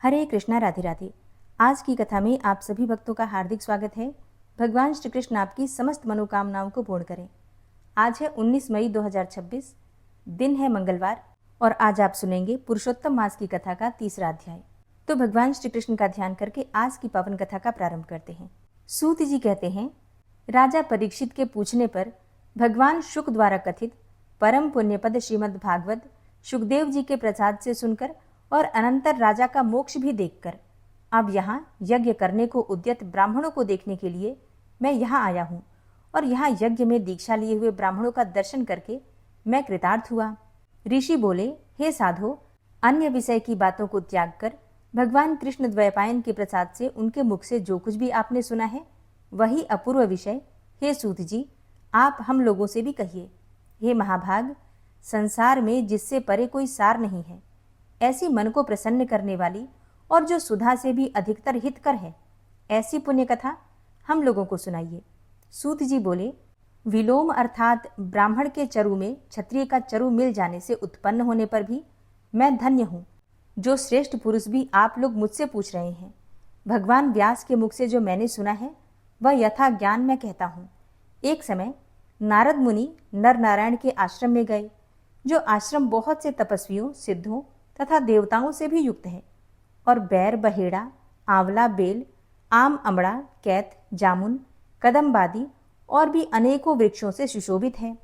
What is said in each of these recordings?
हरे कृष्णा, राधे राधे। आज की कथा में आप सभी भक्तों का हार्दिक स्वागत है। भगवान श्री कृष्ण आपकी समस्त मनोकामनाओं को पूर्ण करें। आज है 19 मई 2026, दिन है मंगलवार, और आज आप सुनेंगे पुरुषोत्तम मास की कथा का तीसरा अध्याय। तो भगवान श्री कृष्ण का ध्यान करके आज की पावन कथा का प्रारंभ करते हैं। सूत जी कहते हैं, राजा परीक्षित के पूछने पर भगवान शुक द्वारा कथित परम पुण्यपद श्रीमद् भागवत शुकदेव जी के प्रसाद से सुनकर और अनंतर राजा का मोक्ष भी देखकर अब यहाँ यज्ञ करने को उद्यत ब्राह्मणों को देखने के लिए मैं यहाँ आया हूँ, और यहाँ यज्ञ में दीक्षा लिए हुए ब्राह्मणों का दर्शन करके मैं कृतार्थ हुआ। ऋषि बोले, हे साधो, अन्य विषय की बातों को त्याग कर भगवान कृष्ण द्वैपायन के प्रसाद से उनके मुख से जो कुछ भी आपने सुना है वही अपूर्व विषय हे सूत जी आप हम लोगों से भी कहिए। हे महाभाग, संसार में जिससे परे कोई सार नहीं है, ऐसी मन को प्रसन्न करने वाली और जो सुधा से भी अधिकतर हितकर है, ऐसी पुण्य कथा हम लोगों को सुनाइए। सूत जी बोले, विलोम अर्थात ब्राह्मण के चरु में क्षत्रिय का चरु मिल जाने से उत्पन्न होने पर भी मैं धन्य हूँ। जो श्रेष्ठ पुरुष भी आप लोग मुझसे पूछ रहे हैं, भगवान व्यास के मुख से जो मैंने सुना है वह यथा ज्ञान मैं कहता हूँ। एक समय नारद मुनि नर नारायण के आश्रम में गए, जो आश्रम बहुत से तपस्वियों, सिद्धों तथा देवताओं से भी युक्त है, और बैर, बहेड़ा, आंवला, बेल, आम, अमड़ा, कैत, जामुन, कदम्बादि और भी अनेकों वृक्षों से सुशोभित है।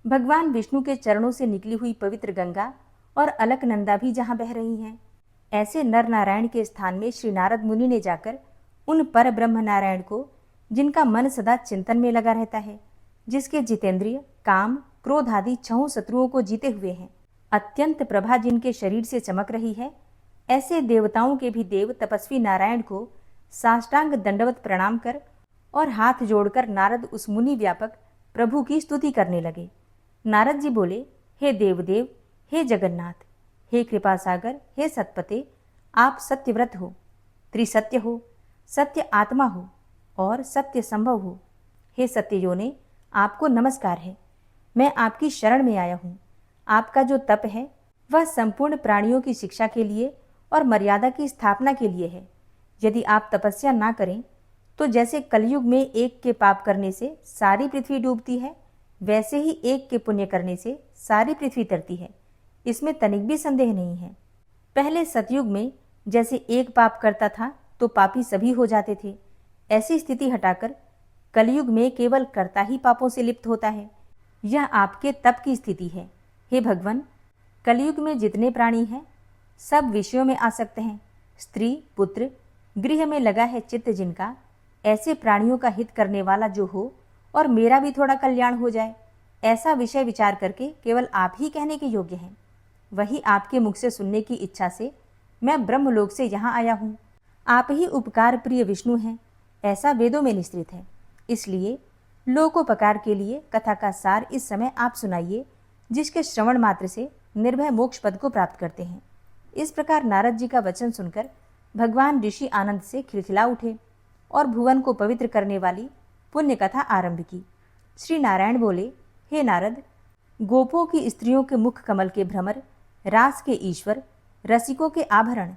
भगवान विष्णु के चरणों से निकली हुई पवित्र गंगा और अलकनंदा भी जहाँ बह रही हैं। ऐसे नर नारायण के स्थान में श्री नारद मुनि ने जाकर उन पर ब्रह्म नारायण को, जिनका मन सदा चिंतन में लगा रहता है, जिसके जितेंद्रिय, काम, क्रोध आदि छहों शत्रुओं को जीते हुए हैं, अत्यंत प्रभा जिनके शरीर से चमक रही है, ऐसे देवताओं के भी देव तपस्वी नारायण को साष्टांग दंडवत प्रणाम कर और हाथ जोड़कर नारद उस मुनि व्यापक प्रभु की स्तुति करने लगे। नारद जी बोले, हे देवदेव, हे जगन्नाथ, हे कृपा सागर, हे सतपते, आप सत्यव्रत हो, त्रिसत्य हो, सत्य आत्मा हो और सत्य संभव हो। हे सत्ययोने, आपको नमस्कार है। मैं आपकी शरण में आया हूँ। आपका जो तप है वह संपूर्ण प्राणियों की शिक्षा के लिए और मर्यादा की स्थापना के लिए है। यदि आप तपस्या ना करें तो जैसे कलयुग में एक के पाप करने से सारी पृथ्वी डूबती है, वैसे ही एक के पुण्य करने से सारी पृथ्वी तरती है। इसमें तनिक भी संदेह नहीं है। पहले सतयुग में जैसे एक पाप करता था तो पापी सभी हो जाते थे, ऐसी स्थिति हटाकर कलयुग में केवल कर्ता ही पापों से लिप्त होता है। यह आपके तप की स्थिति है। हे भगवान, कलयुग में जितने प्राणी हैं सब विषयों में आसक्त हैं। स्त्री, पुत्र, गृह में लगा है चित्त जिनका, ऐसे प्राणियों का हित करने वाला जो हो और मेरा भी थोड़ा कल्याण हो जाए, ऐसा विषय विचार करके केवल आप ही कहने के योग्य हैं। वही आपके मुख से सुनने की इच्छा से मैं ब्रह्मलोक से यहाँ आया हूँ। आप ही उपकार प्रिय विष्णु हैं, ऐसा वेदों में निश्चित है। इसलिए लोकोपकार के लिए कथा का सार इस समय आप सुनाइए, जिसके श्रवण मात्र से निर्भय मोक्ष पद को प्राप्त करते हैं। इस प्रकार नारद जी का वचन सुनकर भगवान ऋषि आनंद से खिलखिला उठे और भुवन को पवित्र करने वाली पुण्य कथा आरंभ की। श्री नारायण बोले, हे नारद, गोपों की स्त्रियों के मुख कमल के भ्रमर, रास के ईश्वर, रसिकों के आभरण,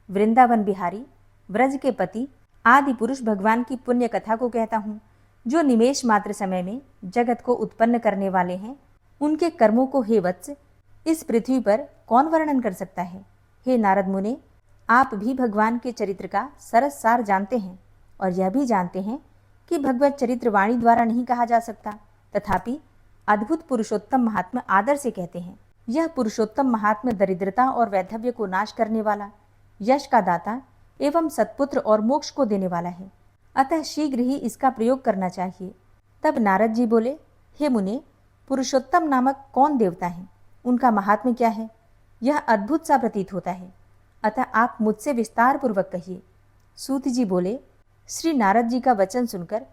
वृंदावन बिहारी, व्रज के पति आदि पुरुष भगवान की पुण्य कथा को कहता हूँ, जो निमेष मात्र समय में जगत को उत्पन्न करने वाले हैं। उनके कर्मों को हे वत्स इस पृथ्वी पर कौन वर्णन कर सकता है। हे नारद मुने, आप भी भगवान के चरित्र का सरस सार जानते हैं और यह भी जानते हैं कि भगवत चरित्र वाणी द्वारा नहीं कहा जा सकता, तथापि अद्भुत पुरुषोत्तम महात्मा आदर से कहते हैं। यह पुरुषोत्तम महात्मा दरिद्रता और वैधव्य को नाश करने वाला, यश का दाता एवं सत्पुत्र और मोक्ष को देने वाला है, अतः शीघ्र ही इसका प्रयोग करना चाहिए। तब नारद जी बोले, हे मुने, पुरुषोत्तम नामक कौन देवता है, उनका महात्म्य क्या है, यह अद्भुत सा प्रतीत होता है, अतः आप मुझसे विस्तार पूर्वक कहिए। सूत जी बोले, श्री नारद जी का वचन सुनकर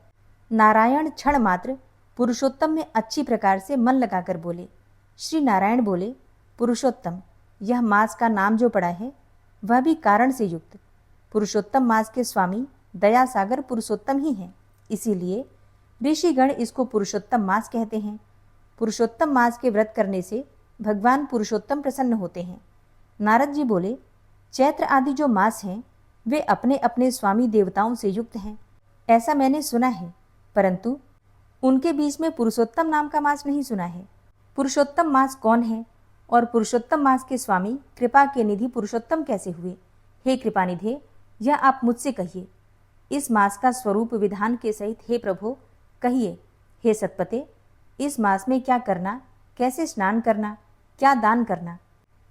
नारायण क्षण मात्र पुरुषोत्तम में अच्छी प्रकार से मन लगाकर बोले। श्री नारायण बोले, पुरुषोत्तम, यह मास का नाम जो पड़ा है वह भी कारण से युक्त। पुरुषोत्तम मास के स्वामी दया सागर पुरुषोत्तम ही हैं, इसीलिए ऋषिगण इसको पुरुषोत्तम मास कहते हैं। पुरुषोत्तम मास के व्रत करने से भगवान पुरुषोत्तम प्रसन्न होते हैं। नारद जी बोले, चैत्र आदि जो मास हैं वे अपने अपने स्वामी देवताओं से युक्त हैं, ऐसा मैंने सुना है, परंतु उनके बीच में पुरुषोत्तम नाम का मास नहीं सुना है। पुरुषोत्तम मास कौन है और पुरुषोत्तम मास के स्वामी कृपा के निधि पुरुषोत्तम कैसे हुए? हे कृपानिधे, यह आप मुझसे कहिए। इस मास का स्वरूप विधान के सहित हे प्रभु कहिए। हे सतपते, इस मास में क्या करना, कैसे स्नान करना, क्या दान करना?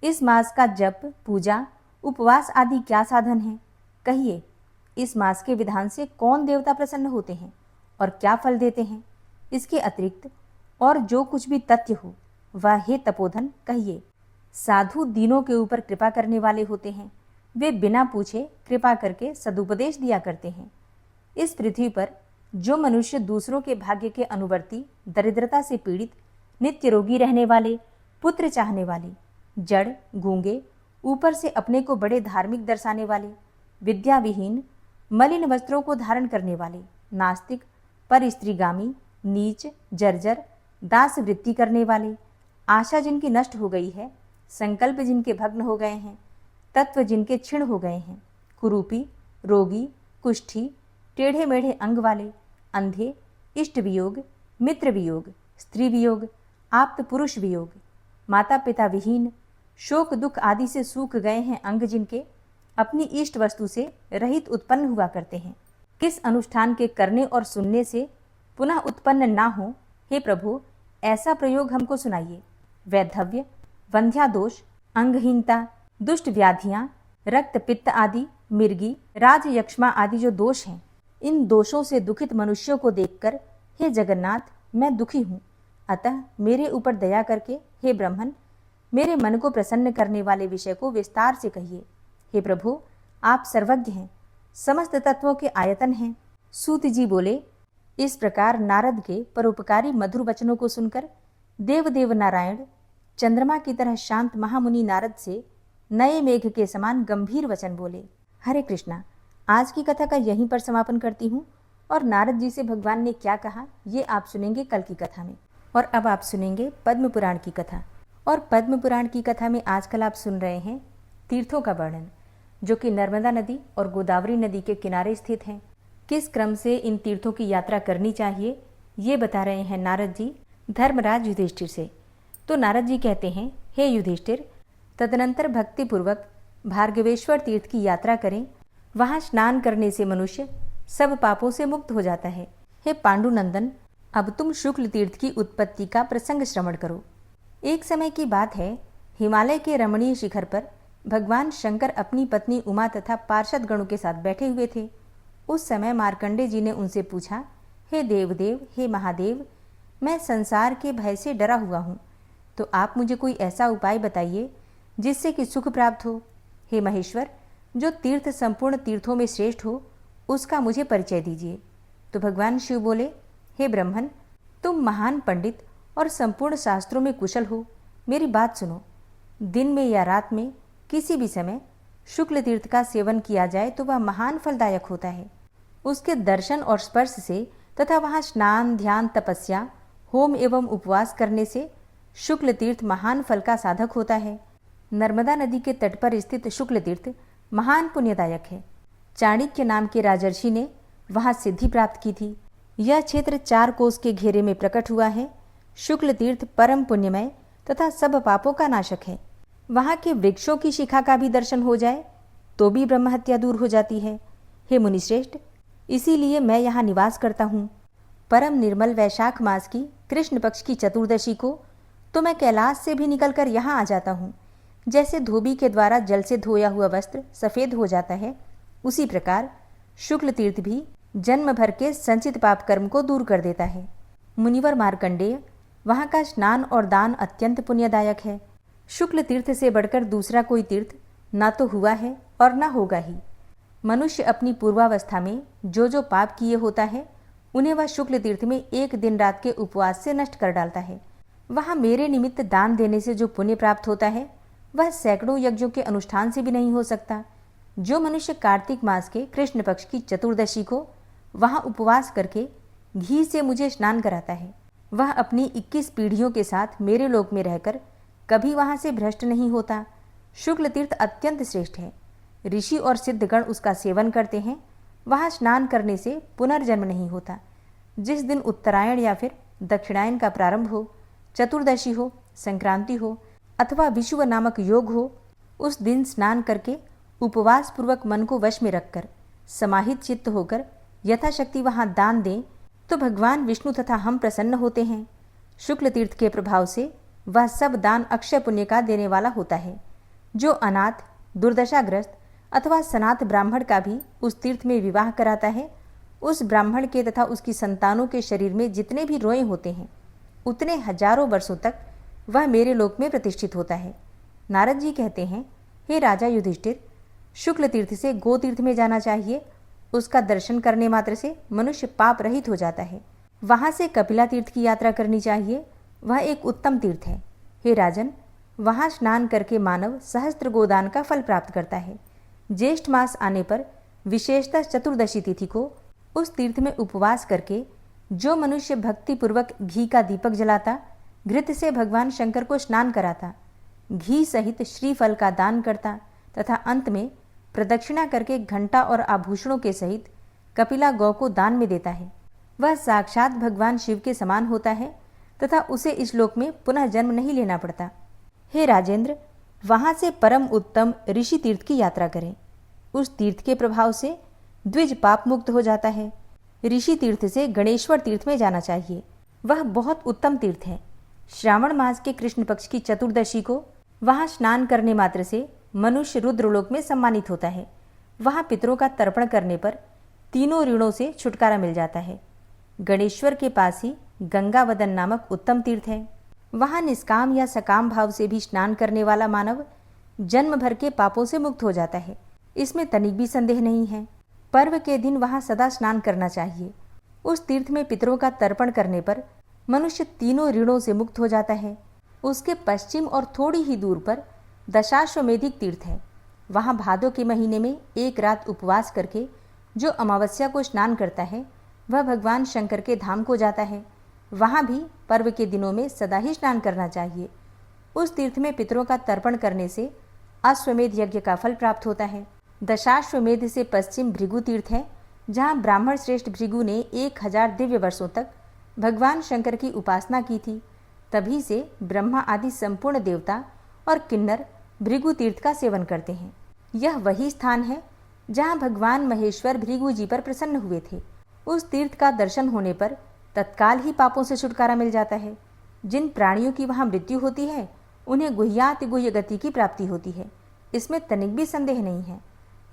इस मास का जप, पूजा, उपवास आदि क्या साधन है? कहिए। इस मास के विधान से कौन देवता प्रसन्न होते हैं और क्या फल देते हैं? इसके अतिरिक्त और जो कुछ भी तथ्य हो वह हे तपोधन कहिए। साधु दीनों के ऊपर कृपा करने वाले होते हैं, वे बिना पूछे कृपा करके सदुपदेश दिया करते हैं। इस पृथ्वी पर जो मनुष्य दूसरों के भाग्य के अनुवर्ती, दरिद्रता से पीड़ित, नित्य रोगी रहने वाले, पुत्र चाहने वाले, जड़, गूंगे, ऊपर से अपने को बड़े धार्मिक दर्शाने वाले, विद्या विहीन, मलिन वस्त्रों को धारण करने वाले, नास्तिक, परस्त्रीगामी, नीच, जर्जर, दास वृत्ति करने वाले, आशा जिनकी नष्ट हो गई है, संकल्प जिनके भग्न हो गए हैं, तत्व जिनके क्षीण हो गए हैं, कुरूपी, रोगी, कुष्ठी, टेढ़े मेढ़े अंग वाले, अंधे, इष्ट वियोग, मित्र वियोग, स्त्री वियोग, आप्त पुरुष वियोग, माता पिता विहीन, शोक दुख आदि से सूख गए हैं अंग जिनके, अपनी इष्ट वस्तु से रहित उत्पन्न हुआ करते हैं। किस अनुष्ठान के करने और सुनने से पुनः उत्पन्न ना हो, हे प्रभु ऐसा प्रयोग हमको सुनाइए। वैधव्य, वंध्यादोष, अंगहीनता, दुष्ट व्याधियां, रक्त पित्त आदि, मिर्गी, राजयक्ष्मा आदि जो दोष हैं, इन दोषों से दुखित मनुष्यों को देखकर हे जगन्नाथ मैं दुखी हूँ, अतः मेरे ऊपर दया करके हे ब्रह्मन मेरे मन को प्रसन्न करने वाले विषय को विस्तार से कहिए। हे प्रभु आप सर्वज्ञ हैं, समस्त तत्वों के आयतन हैं। सूत जी बोले, इस प्रकार नारद के परोपकारी मधुर वचनों को सुनकर देवदेव नारायण चंद्रमा की तरह शांत महामुनि नारद से नए मेघ के समान गंभीर वचन बोले। हरे कृष्णा। आज की कथा का यहीं पर समापन करती हूँ और नारद जी से भगवान ने क्या कहा ये आप सुनेंगे कल की कथा में। और अब आप सुनेंगे पद्म पुराण की कथा। और पद्म पुराण की कथा में आजकल आप सुन रहे हैं तीर्थों का वर्णन, जो कि नर्मदा नदी और गोदावरी नदी के किनारे स्थित हैं। किस क्रम से इन तीर्थों की यात्रा करनी चाहिए ये बता रहे हैं नारद जी धर्मराज युधिष्ठिर से। तो नारद जी कहते हैं, हे युधिष्ठिर, तदनंतर भक्तिपूर्वक भार्गवेश्वर तीर्थ की यात्रा करें। वहाँ स्नान करने से मनुष्य सब पापों से मुक्त हो जाता है। हे पांडुनंदन, अब तुम शुक्ल तीर्थ की उत्पत्ति का प्रसंग श्रवण करो। एक समय की बात है, हिमालय के रमणीय शिखर पर भगवान शंकर अपनी पत्नी उमा तथा पार्षद गणों के साथ बैठे हुए थे। उस समय मार्कंडे जी ने उनसे पूछा, हे देवदेव, हे महादेव, मैं संसार के भय से डरा हुआ हूँ, तो आप मुझे कोई ऐसा उपाय बताइए जिससे कि सुख प्राप्त हो। हे महेश्वर, जो तीर्थ संपूर्ण तीर्थों में श्रेष्ठ हो उसका मुझे परिचय दीजिए। तो भगवान शिव बोले, हे ब्रह्मन, तुम महान पंडित और संपूर्ण शास्त्रों में कुशल हो, मेरी बात सुनो। दिन में या रात में किसी भी समय शुक्ल तीर्थ का सेवन किया जाए तो वह महान फलदायक होता है। उसके दर्शन और स्पर्श से तथा वहाँ स्नान, ध्यान, तपस्या, होम एवं उपवास करने से शुक्ल तीर्थ महान फल का साधक होता है। नर्मदा नदी के तट पर स्थित शुक्ल तीर्थ महान पुण्यदायक है। चाणक्य नाम के राजर्षि ने वहाँ सिद्धि प्राप्त की थी। यह क्षेत्र 4 कोस के घेरे में प्रकट हुआ है। शुक्ल तीर्थ परम पुण्यमय तथा सब पापों का नाशक है। वहाँ के वृक्षों की शिखा का भी दर्शन हो जाए तो भी ब्रह्महत्या दूर हो जाती है। हे मुनिश्रेष्ठ, इसीलिए मैं यहाँ निवास करता हूँ। परम निर्मल वैशाख मास की कृष्ण पक्ष की चतुर्दशी को तो मैं कैलाश से भी निकलकर यहाँ आ जाता हूँ। जैसे धोबी के द्वारा जल से धोया हुआ वस्त्र सफ़ेद हो जाता है, उसी प्रकार शुक्ल तीर्थ भी जन्म भर के संचित पाप कर्म को दूर कर देता है। मुनिवर मार्कंडेय, वहाँ का स्नान और दान अत्यंत पुण्यदायक है। शुक्ल तीर्थ से बढ़कर दूसरा कोई तीर्थ ना तो हुआ है और ना होगा ही। मनुष्य अपनी पूर्वावस्था में जो जो पाप किए होता है उन्हें वह शुक्ल तीर्थ में एक दिन रात के उपवास से नष्ट कर डालता है। वहाँ मेरे निमित्त दान देने से जो पुण्य प्राप्त होता है वह सैकड़ों यज्ञों के अनुष्ठान से भी नहीं हो सकता। जो मनुष्य कार्तिक मास के कृष्ण पक्ष की चतुर्दशी को वहाँ उपवास करके घी से मुझे स्नान कराता है, वह अपनी 21 पीढ़ियों के साथ मेरे लोक में रहकर कभी वहाँ से भ्रष्ट नहीं होता। शुक्ल तीर्थ अत्यंत श्रेष्ठ है। ऋषि और सिद्धगण उसका सेवन करते हैं, वहाँ स्नान करने से पुनर्जन्म नहीं होता। जिस दिन उत्तरायण या फिर दक्षिणायन का प्रारंभ हो, चतुर्दशी हो, संक्रांति हो अथवा विषुव नामक योग हो, उस दिन स्नान करके उपवास पूर्वक मन को वश में रखकर समाहित चित्त होकर यथाशक्ति वहाँ दान दें तो भगवान विष्णु तथा हम प्रसन्न होते हैं। शुक्ल तीर्थ के प्रभाव से वह सब दान अक्षय पुण्य का देने वाला होता है। जो अनाथ, दुर्दशाग्रस्त अथवा सनाथ ब्राह्मण का भी उस तीर्थ में विवाह कराता है, उस ब्राह्मण के तथा उसकी संतानों के शरीर में जितने भी रोए होते हैं, उतने हजारों वर्षों तक वह मेरे लोक में प्रतिष्ठित होता है। नारद जी कहते हैं, हे राजा युधिष्ठिर, शुक्ल तीर्थ से गो तीर्थ में जाना चाहिए। उसका दर्शन करने मात्र से मनुष्य पाप रहित हो जाता है। वहाँ से कपिला तीर्थ की यात्रा करनी चाहिए। वह एक उत्तम तीर्थ है। हे राजन, वहाँ स्नान करके मानव सहस्त्र गोदान का फल प्राप्त करता है। ज्येष्ठ मास आने पर विशेषतः चतुर्दशी तिथि को उस तीर्थ में उपवास करके जो मनुष्य भक्तिपूर्वक घी का दीपक जलाता, घृत से भगवान शंकर को स्नान कराता, घी सहित श्रीफल का दान करता तथा अंत में प्रदक्षिणा करके घंटा और आभूषणों के सहित कपिला गौ को दान में देता है, वह साक्षात भगवान शिव के समान होता है तथा उसे इस लोक में पुनः जन्म नहीं लेना पड़ता। हे राजेंद्र, वहाँ से परम उत्तम ऋषि तीर्थ की यात्रा करें। उस तीर्थ के प्रभाव से द्विज पाप मुक्त हो जाता है। ऋषि तीर्थ से गणेश्वर तीर्थ में जाना चाहिए। वह बहुत उत्तम तीर्थ है। श्रावण मास के कृष्ण पक्ष की चतुर्दशी को वहाँ स्नान करने मात्र से मनुष्य रुद्रलोक में सम्मानित होता है। वहाँ पितरों का तर्पण करने पर तीनों ऋणों से छुटकारा मिल जाता है। गणेश्वर के पास ही गंगावदन नामक उत्तम तीर्थ है। वहाँ निष्काम या सकाम भाव से भी स्नान करने वाला मानव जन्म भर के पापों से मुक्त हो जाता है। इसमें तनिक भी संदेह नहीं है। पर्व के दिन वहाँ सदा स्नान करना चाहिए। उस तीर्थ में पितरों का तर्पण करने पर मनुष्य तीनों ऋणों से मुक्त हो जाता है। उसके पश्चिम और थोड़ी ही दूर पर दशाश्वमेधिक तीर्थ है। वहाँ भादों के महीने में एक रात उपवास करके जो अमावस्या को स्नान करता है, वह भगवान शंकर के धाम को जाता है। वहाँ भी पर्व के दिनों में सदा ही स्नान करना चाहिए। उस तीर्थ में पितरों का तर्पण करने से अश्वमेध यज्ञ का फल प्राप्त होता है। दशाश्वमेध से पश्चिम भृगु तीर्थ है, जहाँ ब्राह्मण श्रेष्ठ भृगु ने 1000 दिव्य वर्षों तक भगवान शंकर की उपासना की थी। तभी से ब्रह्मा आदि संपूर्ण देवता और किन्नर भृगु तीर्थ का सेवन करते हैं। यह वही स्थान है जहाँ भगवान महेश्वर भृगु जी पर प्रसन्न हुए थे। उस तीर्थ का दर्शन होने पर तत्काल ही पापों से छुटकारा मिल जाता है। जिन प्राणियों की वहाँ मृत्यु होती है, उन्हें गुह्याति गुह्य गति की प्राप्ति होती है। इसमें तनिक भी संदेह नहीं है।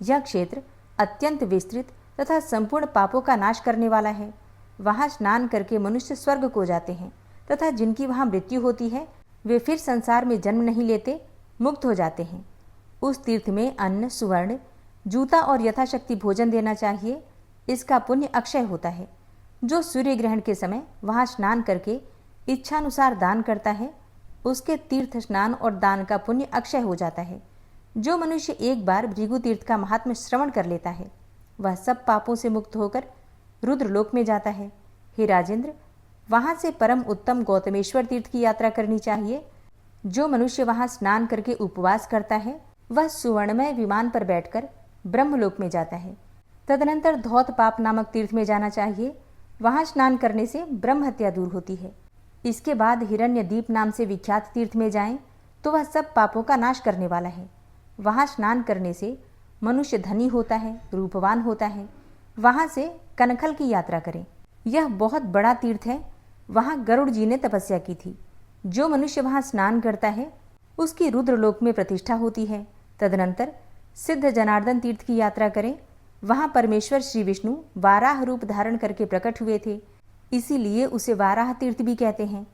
यह क्षेत्र अत्यंत विस्तृत तथा संपूर्ण पापों का नाश करने वाला है। वहाँ स्नान करके मनुष्य स्वर्ग को जाते हैं तथा जिनकी वहाँ मृत्यु होती है, वे फिर संसार में जन्म नहीं लेते, मुक्त हो जाते हैं। उस तीर्थ में अन्न, सुवर्ण, जूता और यथाशक्ति भोजन देना चाहिए। इसका पुण्य अक्षय होता है। जो सूर्य ग्रहण के समय वहाँ स्नान करके इच्छानुसार दान करता है, उसके तीर्थ स्नान और दान का पुण्य अक्षय हो जाता है। जो मनुष्य एक बार भृगु तीर्थ का महात्म्य श्रवण कर लेता है, वह सब पापों से मुक्त होकर रुद्रलोक में जाता है। हे राजेंद्र, वहाँ से परम उत्तम गौतमेश्वर तीर्थ की यात्रा करनी चाहिए। जो मनुष्य वहाँ स्नान करके उपवास करता है, वह सुवर्णमय विमान पर बैठकर ब्रह्मलोक में जाता है। तदनंतर धौत पाप नामक तीर्थ में जाना चाहिए। वहाँ स्नान करने से ब्रह्म हत्या दूर होती है। इसके बाद हिरण्यदीप नाम से विख्यात तीर्थ में जाएं तो वह सब पापों का नाश करने वाला है। वहाँ स्नान करने से मनुष्य धनी होता है, रूपवान होता है। वहाँ से कनखल की यात्रा करें। यह बहुत बड़ा तीर्थ है। वहाँ गरुड़ जी ने तपस्या की थी। जो मनुष्य वहाँ स्नान करता है, उसकी रुद्रलोक में प्रतिष्ठा होती है। तदनंतर सिद्ध जनार्दन तीर्थ की यात्रा करें। वहाँ परमेश्वर श्री विष्णु वाराह रूप धारण करके प्रकट हुए थे, इसीलिए उसे वाराह तीर्थ भी कहते हैं।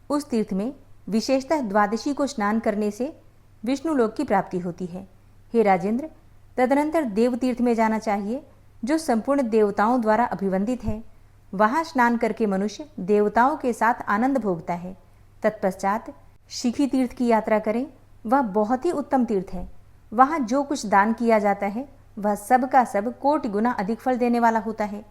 उस तीर्थ में विशेषतः द्वादशी को स्नान करने से विष्णु लोक की प्राप्ति होती है। हे राजेंद्र, तदनंतर देव तीर्थ में जाना चाहिए, जो संपूर्ण देवताओं द्वारा अभिवंदित है। वहाँ स्नान करके मनुष्य देवताओं के साथ आनंद भोगता है। तत्पश्चात शिखी तीर्थ की यात्रा करें। वह बहुत ही उत्तम तीर्थ है। वहाँ जो कुछ दान किया जाता है, वह सब का सब कोटि गुना अधिक फल देने वाला होता है।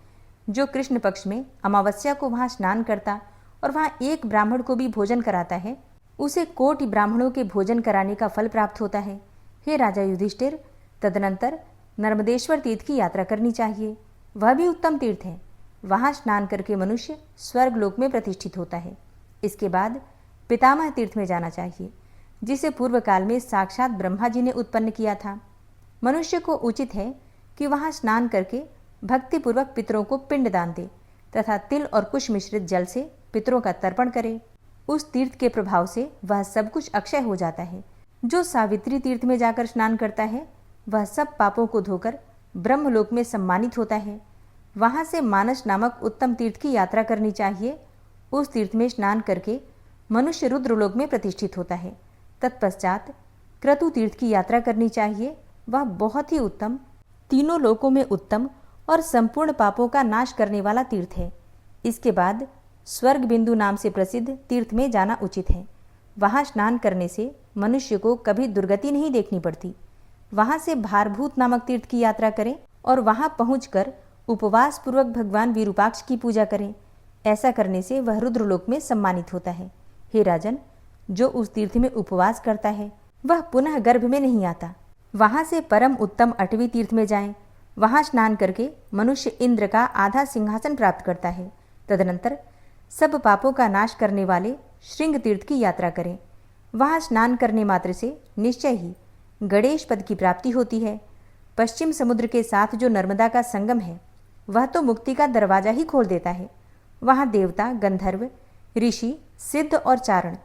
जो कृष्ण पक्ष में अमावस्या को वहाँ स्नान करता और वहाँ एक ब्राह्मण को भी भोजन कराता है, उसे कोटि ब्राह्मणों के भोजन कराने का फल प्राप्त होता है। हे राजा युधिष्ठिर, तदनंतर नर्मदेश्वर तीर्थ की यात्रा करनी चाहिए। वह भी उत्तम तीर्थ है। वहाँ स्नान करके मनुष्य स्वर्ग लोक में प्रतिष्ठित होता है। इसके बाद पितामह तीर्थ में जाना चाहिए, जिसे पूर्व काल में साक्षात ब्रह्मा जी ने उत्पन्न किया था। मनुष्य को उचित है कि वहाँ स्नान करके भक्तिपूर्वक पितरों को पिंड दान दे तथा तिल और कुश मिश्रित जल से पितरों का तर्पण करे। उस तीर्थ के प्रभाव से वह सब कुछ अक्षय हो जाता है। जो सावित्री तीर्थ में जाकर स्नान करता है वह सब पापों को धोकर ब्रह्मलोक में सम्मानित होता है। वहाँ से मानस नामक उत्तम तीर्थ की यात्रा करनी चाहिए। उस तीर्थ में स्नान करके मनुष्य रुद्रलोक में प्रतिष्ठित होता है। तत्पश्चात क्रतु तीर्थ की यात्रा करनी चाहिए। वह बहुत ही उत्तम, तीनों लोकों में उत्तम और संपूर्ण पापों का नाश करने वाला तीर्थ है। इसके बाद स्वर्ग बिंदु नाम से प्रसिद्ध तीर्थ में जाना उचित है। वहाँ स्नान करने से मनुष्य को कभी दुर्गति नहीं देखनी पड़ती। वहाँ से भारभूत नामक तीर्थ की यात्रा करें और वहाँ पहुंचकर उपवास पूर्वक भगवान विरूपाक्ष की पूजा करें। ऐसा करने से वह रुद्रलोक में सम्मानित होता है। हे राजन, जो उस तीर्थ में उपवास करता है वह पुनः गर्भ में नहीं आता। वहाँ से परम उत्तम 8वीं तीर्थ में जाएं। वहाँ स्नान करके मनुष्य इंद्र का आधा सिंहासन प्राप्त करता है। तदनंतर सब पापों का नाश करने वाले श्रृंग तीर्थ की यात्रा करें। वहाँ स्नान करने मात्र से निश्चय ही गणेश पद की प्राप्ति होती है। पश्चिम समुद्र के साथ जो नर्मदा का संगम है वह तो मुक्ति का दरवाजा ही खोल देता है। वहाँ देवता, गंधर्व, ऋषि, सिद्ध और चारण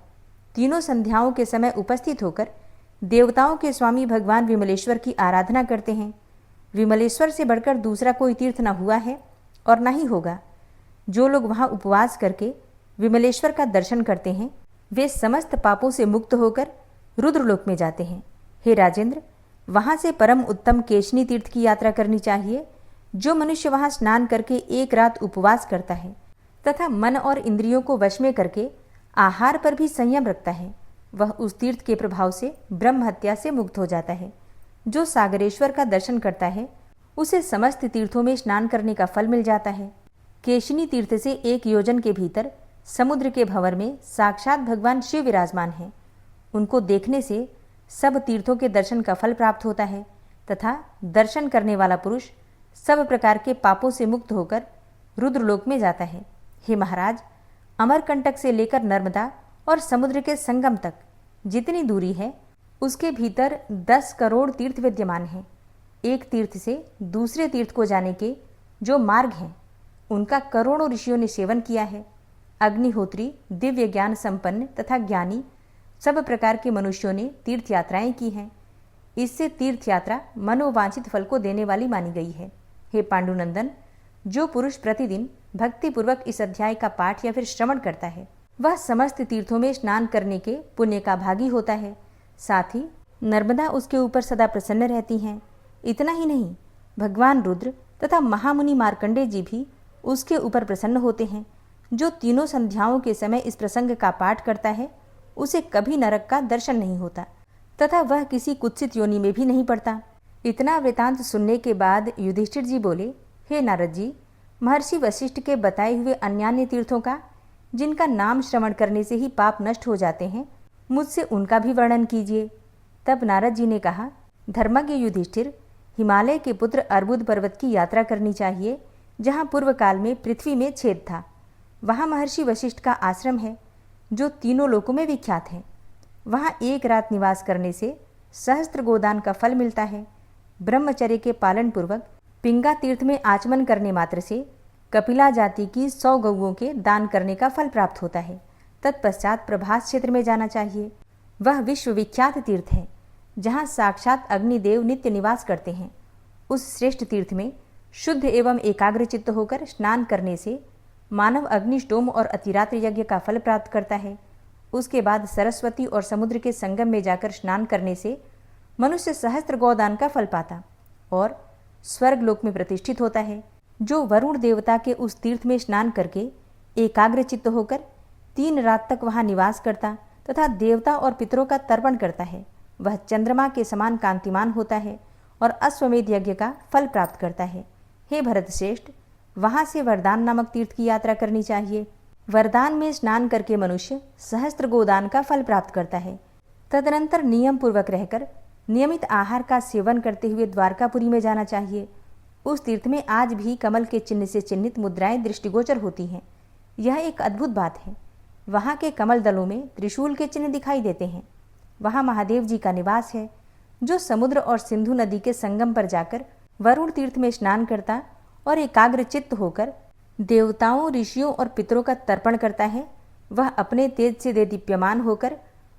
तीनों संध्याओं के समय उपस्थित होकर देवताओं के स्वामी भगवान विमलेश्वर की आराधना करते हैं। विमलेश्वर से बढ़कर दूसरा कोई तीर्थ न हुआ है और न ही होगा। जो लोग वहाँ उपवास करके विमलेश्वर का दर्शन करते हैं वे समस्त पापों से मुक्त होकर रुद्रलोक में जाते हैं। हे राजेंद्र, वहाँ से परम उत्तम केशनी तीर्थ की यात्रा करनी चाहिए। जो मनुष्य वहाँ स्नान करके एक रात उपवास करता है तथा मन और इंद्रियों को वश में करके आहार पर भी संयम रखता है वह उस तीर्थ के प्रभाव से ब्रह्म हत्या से मुक्त हो जाता है। जो सागरेश्वर का दर्शन करता है उसे समस्त तीर्थों में स्नान करने का फल मिल जाता है। केशनी तीर्थ से 1 योजन के भीतर समुद्र के भंवर में साक्षात भगवान शिव विराजमान हैं। उनको देखने से सब तीर्थों के दर्शन का फल प्राप्त होता है तथा दर्शन करने वाला पुरुष सब प्रकार के पापों से मुक्त होकर रुद्रलोक में जाता है। हे महाराज, अमरकंटक से लेकर नर्मदा और समुद्र के संगम तक जितनी दूरी है उसके भीतर 10 करोड़ तीर्थ विद्यमान हैं। एक तीर्थ से दूसरे तीर्थ को जाने के जो मार्ग हैं उनका करोड़ों ऋषियों ने सेवन किया है। अग्निहोत्री, दिव्य ज्ञान संपन्न तथा ज्ञानी सब प्रकार के मनुष्यों ने तीर्थ यात्राएं की हैं। इससे तीर्थ यात्रा मनोवांछित फल को देने वाली मानी गई है। हे पांडुनंदन, जो पुरुष प्रतिदिन भक्तिपूर्वक इस अध्याय का पाठ या फिर श्रवण करता है वह समस्त तीर्थों में स्नान करने के पुण्य का भागी होता है। साथ ही नर्मदा उसके ऊपर सदा प्रसन्न रहती हैं। इतना ही नहीं, भगवान रुद्र तथा महामुनि मार्कंडेय जी भी उसके ऊपर प्रसन्न होते हैं। जो तीनों संध्याओं के समय इस प्रसंग का पाठ करता है उसे कभी नरक का दर्शन नहीं होता तथा वह किसी कुत्सित योनि में भी नहीं पड़ता। इतना वृतांत सुनने के बाद युधिष्ठिर जी बोले, हे नारद जी, महर्षि वशिष्ठ के बताए हुए अन्यान्य तीर्थों का जिनका नाम श्रवण करने से ही पाप नष्ट हो जाते हैं मुझसे उनका भी वर्णन कीजिए। तब नारद जी ने कहा, धर्मज्ञ युधिष्ठिर, हिमालय के पुत्र अर्बुद पर्वत की यात्रा करनी चाहिए जहाँ पूर्व काल में पृथ्वी में छेद था। वहाँ महर्षि वशिष्ठ का आश्रम है जो तीनों लोकों में विख्यात है। वहाँ एक रात निवास करने से सहस्त्र गोदान का फल मिलता है। ब्रह्मचर्य के पालन पूर्वक पिंगा तीर्थ में आचमन करने मात्र से कपिला जाति की 100 गौओं के दान करने का फल प्राप्त होता है। तत्पश्चात प्रभास क्षेत्र में जाना चाहिए। वह विश्वविख्यात तीर्थ है जहाँ साक्षात अग्निदेव नित्य निवास करते हैं। उस श्रेष्ठ तीर्थ में शुद्ध एवं एकाग्रचित्त होकर स्नान करने से मानव अग्निष्टोम और अतिरात्र यज्ञ का फल प्राप्त करता है। उसके बाद सरस्वती और समुद्र के संगम में जाकर स्नान करने से मनुष्य सहस्त्र गौदान का फल पाता और स्वर्ग लोक में प्रतिष्ठित होता है। जो वरुण देवता के उस तीर्थ में स्नान करके एकाग्रचित्त होकर 3 रात तक वहां निवास करता तथा देवता और पितरों का तर्पण करता है वह चंद्रमा के समान कांतिमान होता है और अश्वमेध यज्ञ का फल प्राप्त करता है। हे भरत श्रेष्ठ, वहां से वरदान नामक तीर्थ की यात्रा करनी चाहिए। वरदान में स्नान करके मनुष्य सहस्त्र गोदान का फल प्राप्त करता है। तदनंतर नियम पूर्वक रहकर नियमित आहार का सेवन करते हुए द्वारकापुरी में जाना चाहिए। उस तीर्थ में आज भी कमल के चिन्ह से चिन्हित मुद्राएं दृष्टिगोचर होती हैं। यह एक अद्भुत बात है। वहाँ के कमल दलों में त्रिशूल के चिन्ह दिखाई देते हैं। वहाँ महादेव जी का निवास है, जो समुद्र और सिंधु नदी के संगम पर जाकर वरुण तीर्थ में स्नान करता और एकाग्र चित्त होकर देवताओं, ऋषियों और पितरों का तर्पण करता है। वह अपने तेज से दीप्यमान होकर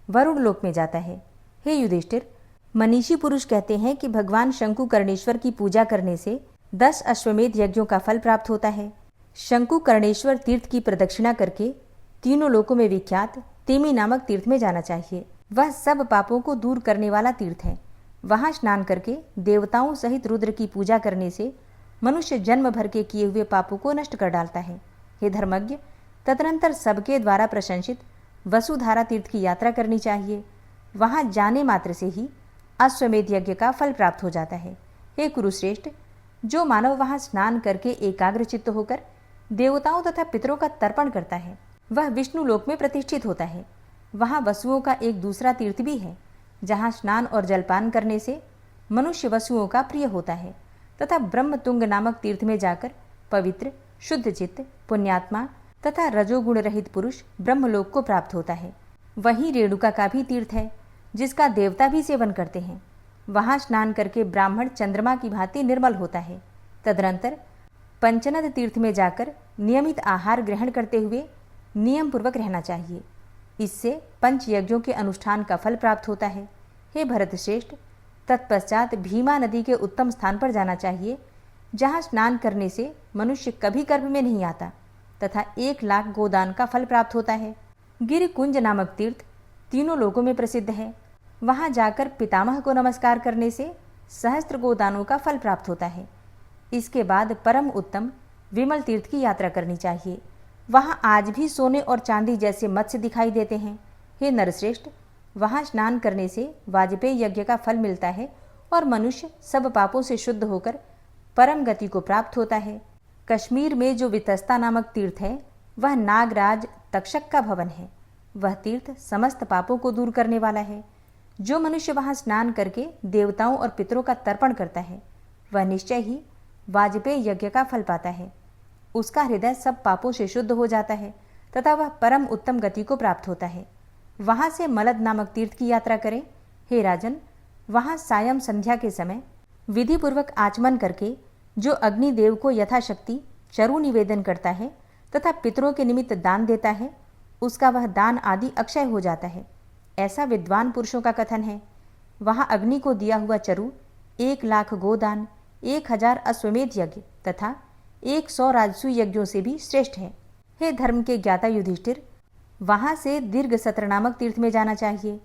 वरुण लोक में जाता है। हे युधिष्ठिर, मनीषी पुरुष कहते हैं कि भगवान शंकुकर्णेश्वर की पूजा करने से 10 अश्वमेध यज्ञों का फल प्राप्त होता है। शंकुकर्णेश्वर तीर्थ की प्रदक्षिणा करके तीनों लोकों में विख्यात तेमी नामक तीर्थ में जाना चाहिए। वह सब पापों को दूर करने वाला तीर्थ है। वहां स्नान करके देवताओं सहित रुद्र की पूजा करने से मनुष्य जन्म भर के किए हुए पापों को नष्ट कर डालता है। हे धर्मज्ञ, तदनंतर सबके द्वारा प्रशंसित वसुधारा तीर्थ की यात्रा करनी चाहिए। वहां जाने मात्र से ही अश्वमेध यज्ञ का फल प्राप्त हो जाता है। हे कुरुश्रेष्ठ, जो मानव वहां स्नान करके एकाग्रचित्त होकर देवताओं तथा पितरों का तर्पण करता है, वह विष्णु लोक में प्रतिष्ठित होता है। वहां वसुओं का एक दूसरा तीर्थ भी है, जहां स्नान और जलपान करने से मनुष्य वसुओं का प्रिय होता है तथा ब्रह्मतुंग नामक तीर्थ में जाकर पवित्र, शुद्ध चित्त, पुण्यात्मा तथा रजोगुण रहित पुरुष ब्रह्मलोक को प्राप्त होता है। वहीं रेणुका का भी तीर्थ है, जिसका देवता भी सेवन करते हैं। वहां स्नान करके ब्राह्मण चंद्रमा की भांति निर्मल होता है। तदनंतर पंचनद तीर्थ में जाकर नियमित आहार ग्रहण करते हुए नियम पूर्वक रहना चाहिए। इससे पंच यज्ञों के अनुष्ठान का फल प्राप्त होता है। हे भरत श्रेष्ठ, तत्पश्चात भीमा नदी के उत्तम स्थान पर जाना चाहिए, जहां स्नान करने से मनुष्य कभी गर्भ में नहीं आता तथा 1 लाख गोदान का फल प्राप्त होता है। गिरिकुंज नामक तीर्थ तीनों लोकों में प्रसिद्ध है। वहां जाकर पितामह को नमस्कार करने से सहस्त्र गोदानों का फल प्राप्त होता है। इसके बाद परम उत्तम विमल तीर्थ की यात्रा करनी चाहिए। वहां आज भी सोने और चांदी जैसे मत्स्य दिखाई देते हैं। हे नरश्रेष्ठ, वहां स्नान करने से वाजपेयी यज्ञ का फल मिलता है और मनुष्य सब पापों से शुद्ध होकर परम गति को प्राप्त होता है। कश्मीर में जो वितस्ता नामक तीर्थ है, वह नागराज तक्षक का भवन है। वह तीर्थ समस्त पापों को दूर करने वाला है। जो मनुष्य वहां स्नान करके देवताओं और पितरों का तर्पण करता है, वह निश्चय ही वाजपेयी यज्ञ का फल पाता है। उसका हृदय सब पापों से शुद्ध हो जाता है तथा वह परम उत्तम गति को प्राप्त होता है। वहां से मलद नामक तीर्थ की यात्रा करें। हे राजन, वहां सायं संध्या के समय विधि पूर्वक आचमन करके जो अग्निदेव को यथाशक्ति चरु निवेदन करता है तथा पितरों के निमित्त दान देता है, उसका वह दान आदि अक्षय हो जाता है। ऐसा विद्वान पुरुषों का कथन है। वहां अग्नि को दिया हुआ चरु 1 लाख गोदान, 1000 अश्वमेध यज्ञ तथा 100 राजसूय यज्ञों से भी श्रेष्ठ है। हे धर्म के ज्ञाता युधिष्ठिर, वहां से दीर्घ सत्र नामक तीर्थ में जाना चाहिए,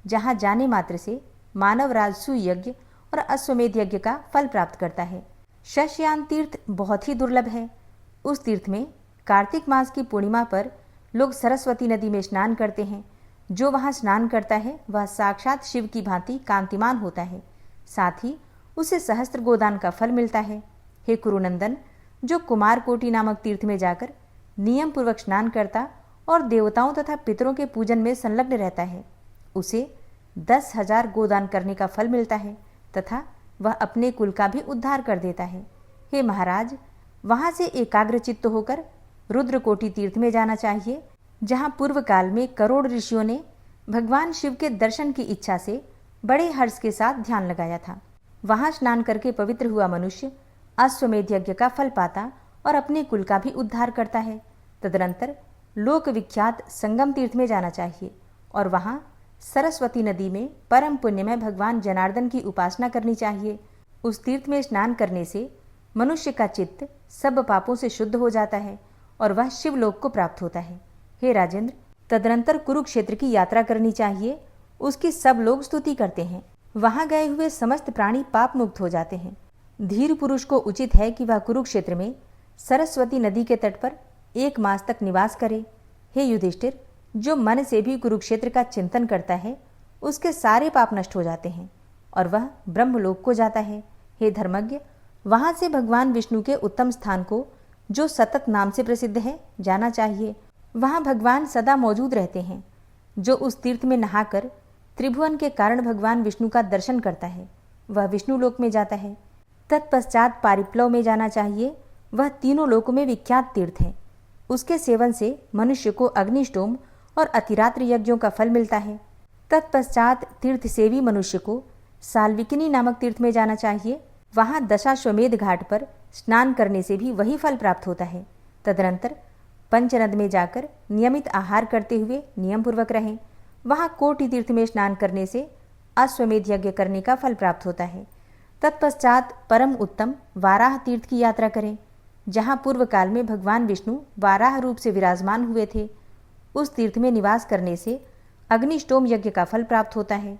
जहां जाने मात्र से मानव राजसूय यज्ञ और अश्वमेध यज्ञ का फल प्राप्त करता है। शशयान तीर्थ बहुत ही दुर्लभ है। उस तीर्थ में कार्तिक मास की पूर्णिमा पर लोग सरस्वती नदी में स्नान करते हैं। जो वहां स्नान करता है वह साक्षात शिव की भांति कांतिमान होता है। साथ ही उसे सहस्त्र गोदान का फल मिलता है। हे कुरुनंदन, जो कुमारकोटि नामक तीर्थ में जाकर नियम पूर्वक स्नान करता और देवताओं तथा पितरों के पूजन में संलग्न रहता है, उसे 10,000 गोदान करने का फल मिलता है तथा वह अपने कुल का भी उद्धार कर देता है। हे महाराज, वहां से एकाग्रचित्त होकर रुद्रकोटि तीर्थ में जाना चाहिए, जहां पूर्व काल में करोड़ ऋषियों ने भगवान शिव के दर्शन की इच्छा से बड़े हर्ष के साथ ध्यान लगाया था। वहां स्नान करके पवित्र हुआ मनुष्य अश्वमेध यज्ञ का फल पाता और अपने कुल का भी उद्धार करता है। तदनंतर लोक विख्यात संगम तीर्थ में जाना चाहिए और वहां सरस्वती नदी में परम पुण्यमय भगवान जनार्दन की उपासना करनी चाहिए। उस तीर्थ में स्नान करने से मनुष्य का चित्त सब पापों से शुद्ध हो जाता है और वह शिवलोक को प्राप्त होता है। हे राजेंद्र, तदनंतर कुरुक्षेत्र की यात्रा करनी चाहिए। उसकी सब लोग स्तुति करते हैं। वहां गए हुए समस्त प्राणी पाप मुक्त हो जाते हैं। धीर पुरुष को उचित है कि वह कुरुक्षेत्र में सरस्वती नदी के तट पर 1 मास तक निवास करे। हे युधिष्ठिर, जो मन से भी कुरुक्षेत्र का चिंतन करता है, उसके सारे पाप नष्ट हो जाते हैं और वह ब्रह्मलोक को जाता है। हे धर्मज्ञ, वहां से भगवान विष्णु के उत्तम स्थान को, जो सतत नाम से प्रसिद्ध है, जाना चाहिए। वहां भगवान सदा मौजूद रहते हैं। जो उस तीर्थ में नहाकर त्रिभुवन के कारण भगवान विष्णु का दर्शन करता है, वह विष्णु लोक में जाता है। तत्पश्चात पारिप्लव में जाना चाहिए, वह तीनों लोकों में विख्यात तीर्थ है। उसके सेवन से मनुष्य को अग्निष्टोम और अतिरात्र यज्ञों का फल मिलता है। तत्पश्चात तीर्थ सेवी मनुष्य को साल्विकिनी नामक तीर्थ में जाना चाहिए, वहां दशाश्वमेध घाट पर स्नान करने से भी वही फल प्राप्त होता है। तदनंतर पंचनद में जाकर नियमित आहार करते हुए नियम पूर्वक रहें। वहां कोटि तीर्थ में स्नान करने से अश्वमेध यज्ञ करने का फल प्राप्त होता है। तत्पश्चात परम उत्तम वाराह तीर्थ की यात्रा करें, जहां पूर्व काल में भगवान विष्णु वाराह रूप से विराजमान हुए थे। उस तीर्थ में निवास करने से अग्निष्टोम यज्ञ का फल प्राप्त होता है।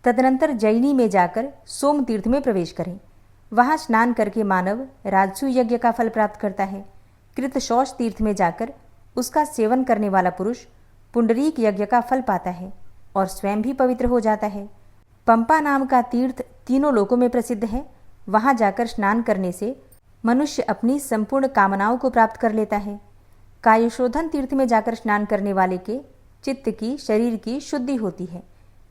तदनंतर जैनी में जाकर सोम तीर्थ में प्रवेश करें, वहां स्नान करके मानव राजसु यज्ञ का फल प्राप्त करता है। कृतशौच तीर्थ में जाकर उसका सेवन करने वाला पुरुष पुंडरीक यज्ञ का फल पाता है और स्वयं भी पवित्र हो जाता है। पंपा नाम का तीर्थ तीनों लोकों में प्रसिद्ध है, वहां जाकर स्नान करने से मनुष्य अपनी संपूर्ण कामनाओं को प्राप्त कर लेता है। कायशोधन तीर्थ में जाकर स्नान करने वाले के चित्त की, शरीर की शुद्धि होती है,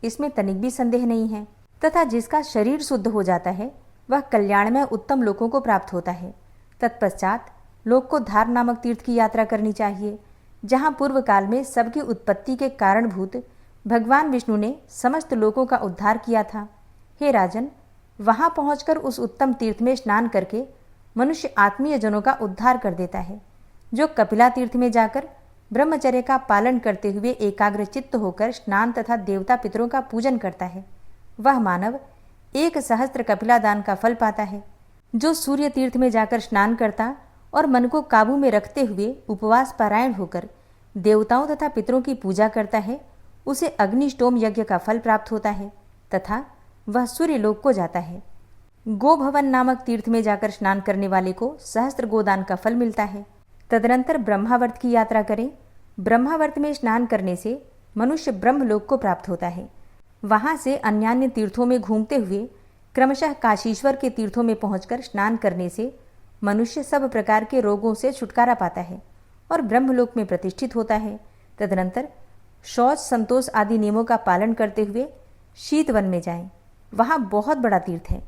इसमें तनिक भी संदेह नहीं है। तथा जिसका शरीर शुद्ध हो जाता है वह कल्याणमय उत्तम लोकों को प्राप्त होता है। तत्पश्चात लोकोद्धार नामक तीर्थ की यात्रा करनी चाहिए, जहाँ पूर्व काल में सबकी उत्पत्ति के कारणभूत भगवान विष्णु ने समस्त लोकों का उद्धार किया था। हे राजन, वहां पहुंचकर उस उत्तम तीर्थ में स्नान करके मनुष्य आत्मीय जनों का उद्धार कर देता है। जो कपिला तीर्थ में जाकर ब्रह्मचर्य का पालन करते हुए एकाग्र चित्त होकर स्नान तथा देवता पितरों का पूजन करता है, वह मानव 1,000 कपिला दान का फल पाता है। जो सूर्य तीर्थ में जाकर स्नान करता और मन को काबू में रखते हुए उपवास पारायण होकर देवताओं तथा पितरों की पूजा करता है, उसे अग्निष्टोम यज्ञ का फल प्राप्त होता है तथा वह सूर्य लोक को जाता है। गोभवन नामक तीर्थ में जाकर स्नान करने वाले को 1000 गोदान का फल मिलता है। तदनंतर ब्रह्मावर्त की यात्रा करें। ब्रह्मावर्त में स्नान करने से मनुष्य ब्रह्मलोक को प्राप्त होता है। वहां से अन्यान्य तीर्थों में घूमते हुए क्रमशः काशीश्वर के तीर्थों में पहुंचकर स्नान करने से मनुष्य सब प्रकार के रोगों से छुटकारा पाता है और ब्रह्मलोक में प्रतिष्ठित होता है। तदनंतर शौच, संतोष आदि नियमों का पालन करते हुए शीतवन में जाएं। वहां बहुत बड़ा तीर्थ है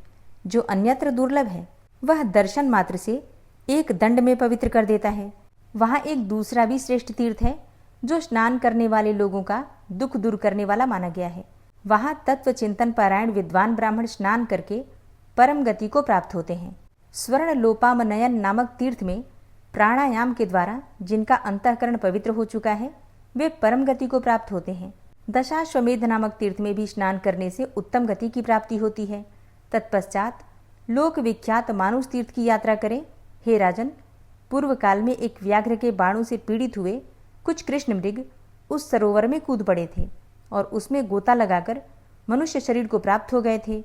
जो अन्यत्र दुर्लभ है। वह दर्शन मात्र से एक दंड में पवित्र कर देता है। वहां एक दूसरा भी श्रेष्ठ तीर्थ है जो स्नान करने वाले लोगों का दुख दूर करने वाला माना गया है। वहां तत्व चिंतन पारायण विद्वान ब्राह्मण स्नान करके परम गति को प्राप्त होते हैं। स्वर्ण लोपामनयन नामक तीर्थ में प्राणायाम के द्वारा जिनका अंतःकरण पवित्र हो चुका है वे परम गति को प्राप्त होते हैं। दशाश्वमेध नामक तीर्थ में भी स्नान करने से उत्तम गति की प्राप्ति होती है। तत्पश्चात लोक विख्यात मानुष तीर्थ की यात्रा करें। हे राजन, पूर्व काल में एक व्याघ्र के बाणों से पीड़ित हुए कुछ कृष्ण मृग उस सरोवर में कूद पड़े थे और उसमें गोता लगाकर मनुष्य शरीर को प्राप्त हो गए थे।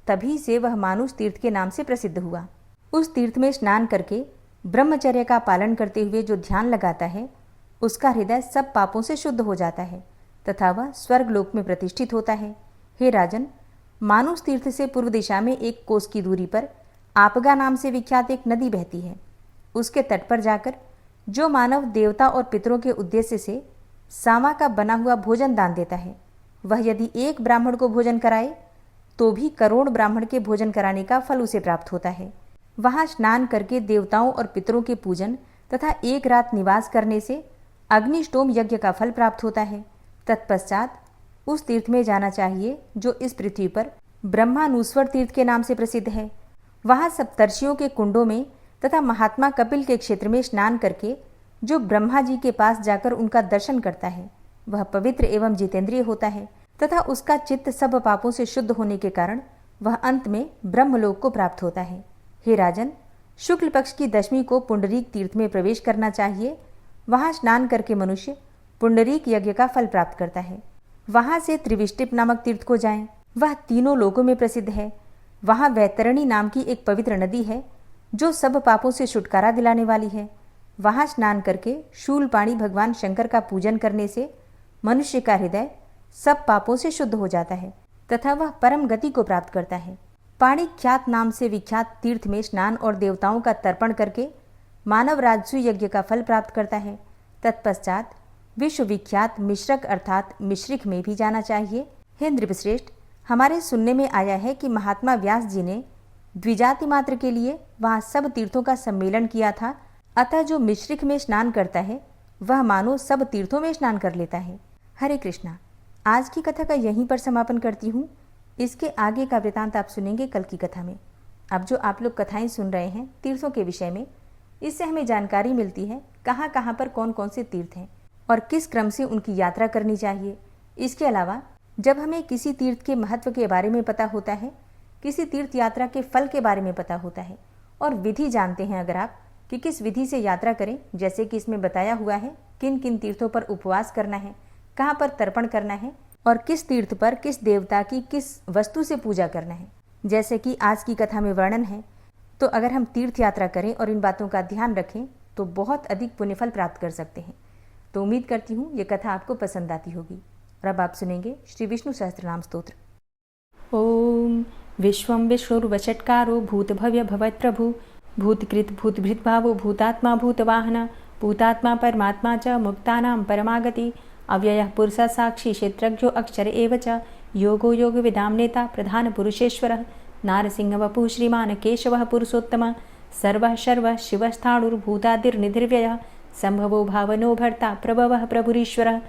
तभी से वह मानुष तीर्थ के नाम से प्रसिद्ध हुआ। उस तीर्थ में स्नान करके ब्रह्मचर्य का पालन करते हुए जो ध्यान लगाता है उसका हृदय सब पापों से शुद्ध हो जाता है तथा वह स्वर्ग लोक में प्रतिष्ठित होता है। हे राजन, मानुष तीर्थ से पूर्व दिशा में 1 कोस की दूरी पर आपगा नाम से विख्यात एक नदी बहती है। उसके तट पर जाकर जो मानव देवता और पितरों के उद्देश्य से सामा का बना हुआ भोजन दान देता है, वह यदि एक ब्राह्मण को भोजन कराए तो भी करोड़ ब्राह्मण के भोजन कराने का फल उसे प्राप्त होता है। वहां स्नान करके देवताओं और पितरों के पूजन तथा 1 रात निवास करने से अग्निष्टोम यज्ञ का फल प्राप्त होता है। तत्पश्चात उस तीर्थ में जाना चाहिए जो इस पृथ्वी पर ब्रह्मानुस्वर तीर्थ के नाम से प्रसिद्ध है। वहां सप्तर्षियों के कुंडों में तथा महात्मा कपिल के क्षेत्र में स्नान करके जो ब्रह्मा जी के पास जाकर उनका दर्शन करता है वह पवित्र एवं जितेंद्रिय होता है तथा उसका चित्त सब पापों से शुद्ध होने के कारण वह अंत में ब्रह्मलोक को प्राप्त होता है। हे राजन, शुक्ल पक्ष की दशमी को पुंडरीक तीर्थ में प्रवेश करना चाहिए। वहां स्नान करके मनुष्य पुंडरीक यज्ञ का फल प्राप्त करता है। वहां से त्रिविष्टिप नामक तीर्थ को जाएं, वह तीनों लोकों में प्रसिद्ध है। वहां वैतरणी नाम की एक पवित्र नदी है जो सब पापों से छुटकारा दिलाने वाली है। वहां स्नान करके शूलपाणी भगवान शंकर का पूजन करने से मनुष्य का हृदय सब पापों से शुद्ध हो जाता है तथा वह परम गति को प्राप्त करता है। पाणिख्यात नाम से विख्यात तीर्थ में स्नान और देवताओं का तर्पण करके मानव राजसु यज्ञ का फल प्राप्त करता है। तत्पश्चात विश्व विख्यात मिश्रक अर्थात मिश्रिक में भी जाना चाहिए। हे नृपश्रेष्ठ, हमारे सुनने में आया है कि महात्मा व्यास जी ने द्विजाति मात्र के लिए वहाँ सब तीर्थों का सम्मेलन किया था, अतः जो मिश्रिक में स्नान करता है वह मानो सब तीर्थों में स्नान कर लेता है। हरे कृष्णा। आज की कथा का यहीं पर समापन करती हूँ। इसके आगे का वृतांत आप सुनेंगे कल की कथा में। अब जो आप लोग कथाएं सुन रहे हैं तीर्थों के विषय में, इससे हमें जानकारी मिलती है कहाँ कहाँ पर कौन कौन से तीर्थ हैं और किस क्रम से उनकी यात्रा करनी चाहिए। इसके अलावा जब हमें किसी तीर्थ के महत्व के बारे में पता होता है, किसी तीर्थ यात्रा के फल के बारे में पता होता है और विधि जानते हैं अगर आप कि किस विधि से यात्रा करें, जैसे कि इसमें बताया हुआ है किन किन तीर्थों पर उपवास करना है, कहाँ पर तर्पण करना है और किस तीर्थ पर किस देवता की किस वस्तु से पूजा करना है, जैसे कि आज की कथा में वर्णन है, तो अगर हम तीर्थ यात्रा करें और इन बातों का ध्यान रखें तो बहुत अधिक पुण्यफल प्राप्त कर सकते हैं। तो उम्मीद करती हूँ ये कथा आपको पसंद आती होगी। और अब आप सुनेंगे श्री विष्णु सहस्त्रनाम स्तोत्र। ओम विश्वं विष्णुर्वषट्कारो भूतभव्य भवत्प्रभु भूतकृत भूतभृद्भावो भूतात्मा भूतवाहन भूतात्मा परमात्मा च मुक्तानां परमागति अव्ययः पुरुषः साक्षी क्षेत्रज्ञो अक्षर एव च योगो योगविदां नेता प्रधानपुरुषेश्वरः नारसिंहवपुः श्रीमान् केशवः पुरुषोत्तमः सर्वः शर्वः शिवस्थाणुर्भूतादिर्निधिर्व्ययः सम्भवो भावनो भर्ता प्रभवः प्रभुरीश्वरः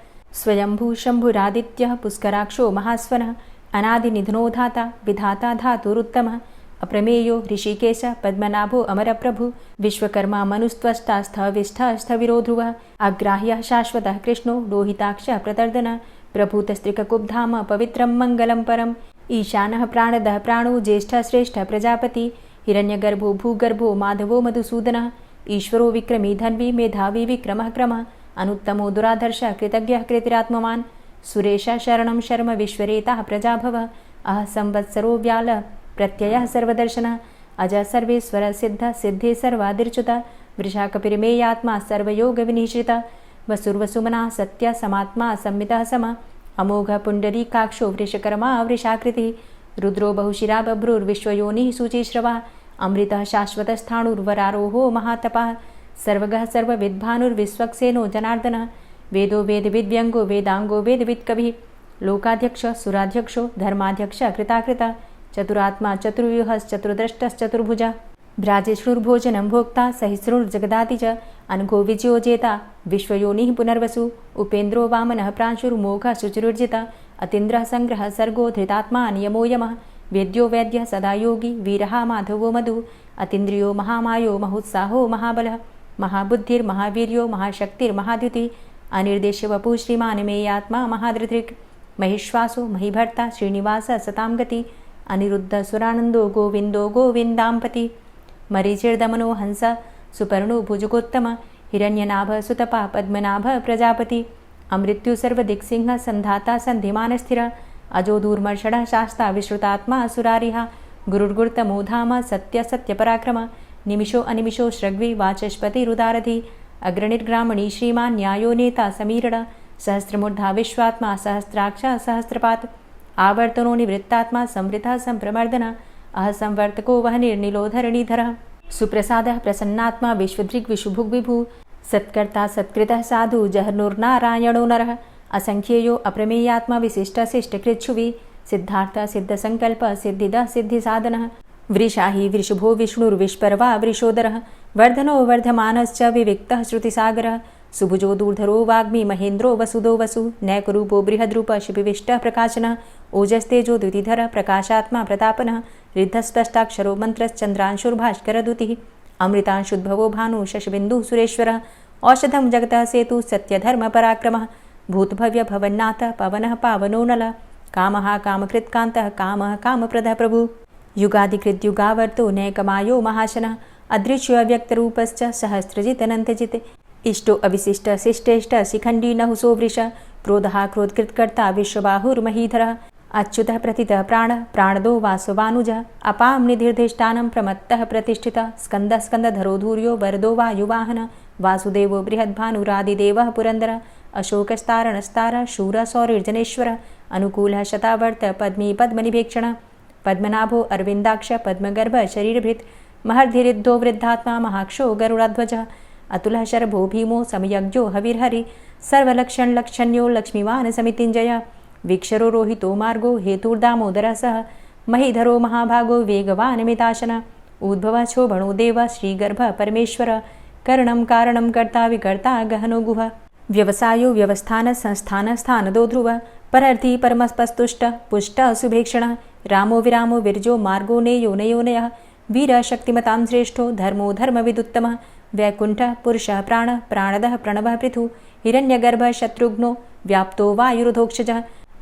स्वयंभू शम्भुरादित्यः पुष्कराक्षो महास्वनः अनादिनिधनो धाता विधाता धातुरुत्तमः अप्रमेयो ऋषिकेश पद्मनाभो अमरप्रभु विश्वकर्मा मनुस्त्वष्टा स्थविष्ठः स्थविरो ध्रुवः अग्राह्यः शाश्वतः कृष्णो लोहिताक्षः प्रतर्दनः प्रभूतस्त्रिककुब्धाम पवित्रं मङ्गलं परम् ईशानः प्राणदः प्राणो ज्येष्ठः श्रेष्ठः प्रजापति हिरण्यगर्भो भूगर्भो माधवो मधुसूदनः ईश्वरो विक्रमी धन्वी मेधावी विक्रमः क्रमः अनुत्तमो दुराधर्षः कृतज्ञः कृतिरात्मवान् सुरेशः शरणं शर्म विश्वरेताः प्रजाभवः अह संवत्सरो व्यालः प्रत्ययः सर्वदर्शनः अजः सर्वेश्वरः सिद्धः सिद्धे सर्वादिर्च्युतः वृषाकपिर्मेयात्मा सर्वयोगविनिश्रितः वसुर्वसुमनः सत्यः समात्मा संमितः समः अमोघः पुण्डरीकाक्षो वृषकर्मा वृषाकृतिः रुद्रो बहुशिरा बभ्रुर्विश्वयोनिः शुचिश्रवः अमृतः शाश्वतस्थाणुर्वरारोहो महातपः सर्वगः सर्वविद्भानुर्विश्वक्सेनो जनार्दनः वेदो वेदविद्व्यङ्गो वेदाङ्गो वेदवित्कविः लोकाध्यक्षः सुराध्यक्षो धर्माध्यक्षः कृताकृतः चतुरात्मा चतुर्व्यूहश्चतुर्द्रष्टश्चतुर्भुजः भ्राजिष्णुर्भोजनं भोक्ता सहिष्णुर्जगदाति च अनघो विजयो जेता विश्वयोनिः पुनर्वसु उपेन्द्रो वामनः प्रांशुर्मोघः शुचिरुर्जितः अतीन्द्रः सङ्ग्रहः सर्गो धृतात्मा नियमो यमः वेद्यो वैद्यः सदा योगी वीरः माधवो मधु अतीन्द्रियो महामायो महोत्साहो महाबलः महाबुद्धिर्महावीर्यो महाशक्तिर्महाद्युतिः अनिर्देश्यवपुः श्रीमान् मेयात्मा महाधृतिर् महिश्वासो महीभर्ता श्रीनिवासः सतां गति अनिरुद्ध सुरानन्दो गोविन्दो गोविन्दाम्पति मरीचिर्दमनो हंस सुपर्णो भुजगोत्तम हिरण्यनाभ सुतपा पद्मनाभ प्रजापति अमृत्यु सर्वदिक्सिंह संधाता सन्धिमानस्थिर अजो दूर्मर्षणः शास्ता विश्रुतात्मा सुरारिहा गुरुर्गुर्तमो धाम सत्य सत्यपराक्रम निमिषो अनिमिषो श्रग्वी वाचस्पतिरुदारधि अग्रणिर्ग्रामणी श्रीमान् न्यायो नेता समीरण सहस्रमूर्धा विश्वात्मा सहस्राक्ष सहस्रपात् आवर्तनो निवृत्तात्मा संवृतः संप्रमर्दन अह संवर्तको वहनिर्निलोधरणीधरः सुप्रसादः प्रसन्नात्मा विश्वदृग् विशुभुग्विभु सत्कर्ता सत्कृतः साधु जहनुर्नारायणो नरः असंख्येयो अप्रमेयात्मा विशिष्टशिष्टकृच्छुवि सिद्धार्थ सिद्धसंकल्प सिद्धिदः सिद्धिसाधनः वृषाहि वृषभो विष्णुर्विष्पर्वा वृषोदरः वर्धनो वर्धमानश्च विविक्तः श्रुतिसागरः सुभुजो दूर्धरो वाग्मी महेन्द्रो वसुदो वसु नैकरूपो बृहद्रूप शिपिविष्टः प्रकाशनः ओजस्तेजो द्युतिधरः प्रकाशात्मा प्रतापनः रिद्धस्पष्टाक्षरो मन्त्रश्चन्द्रांशुर्भास्करदुतिः अमृतांशुद्भवो भानु शशबिन्दुः सुरेश्वरः औषधं जगतः सेतु सत्यधर्मपराक्रमः भूतभव्य भवन्नाथ पवनः पावनो नलः कामः कामकृत्कान्तः कामः कामप्रदः प्रभु युगादिकृद्युगावर्तो नैकमायो महाशनः अदृश्योऽव्यक्तरूपश्च सहस्रजितनन्तजित् इष्टो अविशिष्ट शिष्टेष्ट शिखण्डी नहुसो वृष क्रोधः क्रोधकृत्कर्ता विश्वबाहुर्महीधरः अच्युतः प्रतितः प्राणः प्राणदो वासवानुजः अपां निधिर्धिष्ठानं प्रमत्तः प्रतिष्ठितः स्कन्दः स्कन्दधरो धूर्यो वरदो वायुवाहनः वासुदेवो बृहद्भानुरादिदेवः पुरन्दरः अशोकस्तारणस्तारः शूरः सौरिर्जनेश्वरः अनुकूलः शतावर्त पद्मी पद्मनिभेक्षणः पद्मनाभो अरविन्दाक्ष पद्मगर्भ शरीरभृत् महर्धिरिद्धो वृद्धात्मा महाक्षो गरुडाध्वजः अतुलः शरभो भीमो समयज्ञो हविर्हरि सर्वलक्षणलक्षण्यो लक्ष्मीवान् समितिञ्जय वीक्षरो रोहितो मार्गो हेतुर्दामोदरः सः महीधरो महाभागो वेगवानमिताशन उद्भव क्षोभणो देव श्रीगर्भ परमेश्वर करणं कारणं कर्ता विकर्ता गहनो गुह व्यवसायो व्यवस्थान संस्थान स्थानदो ध्रुव परर्थी परमस्पस्तुष्ट पुष्ट सुभेक्षण रामो विरामो विरजो मार्गो नेयो नयोनयः वीर शक्तिमतां श्रेष्ठो धर्मो धर्मविदुत्तमः वैकुण्ठ पुरुषः प्राण प्राणदः प्रणवः पृथु हिरण्यगर्भ शत्रुघ्नो व्याप्तो वायुरुधोक्षजः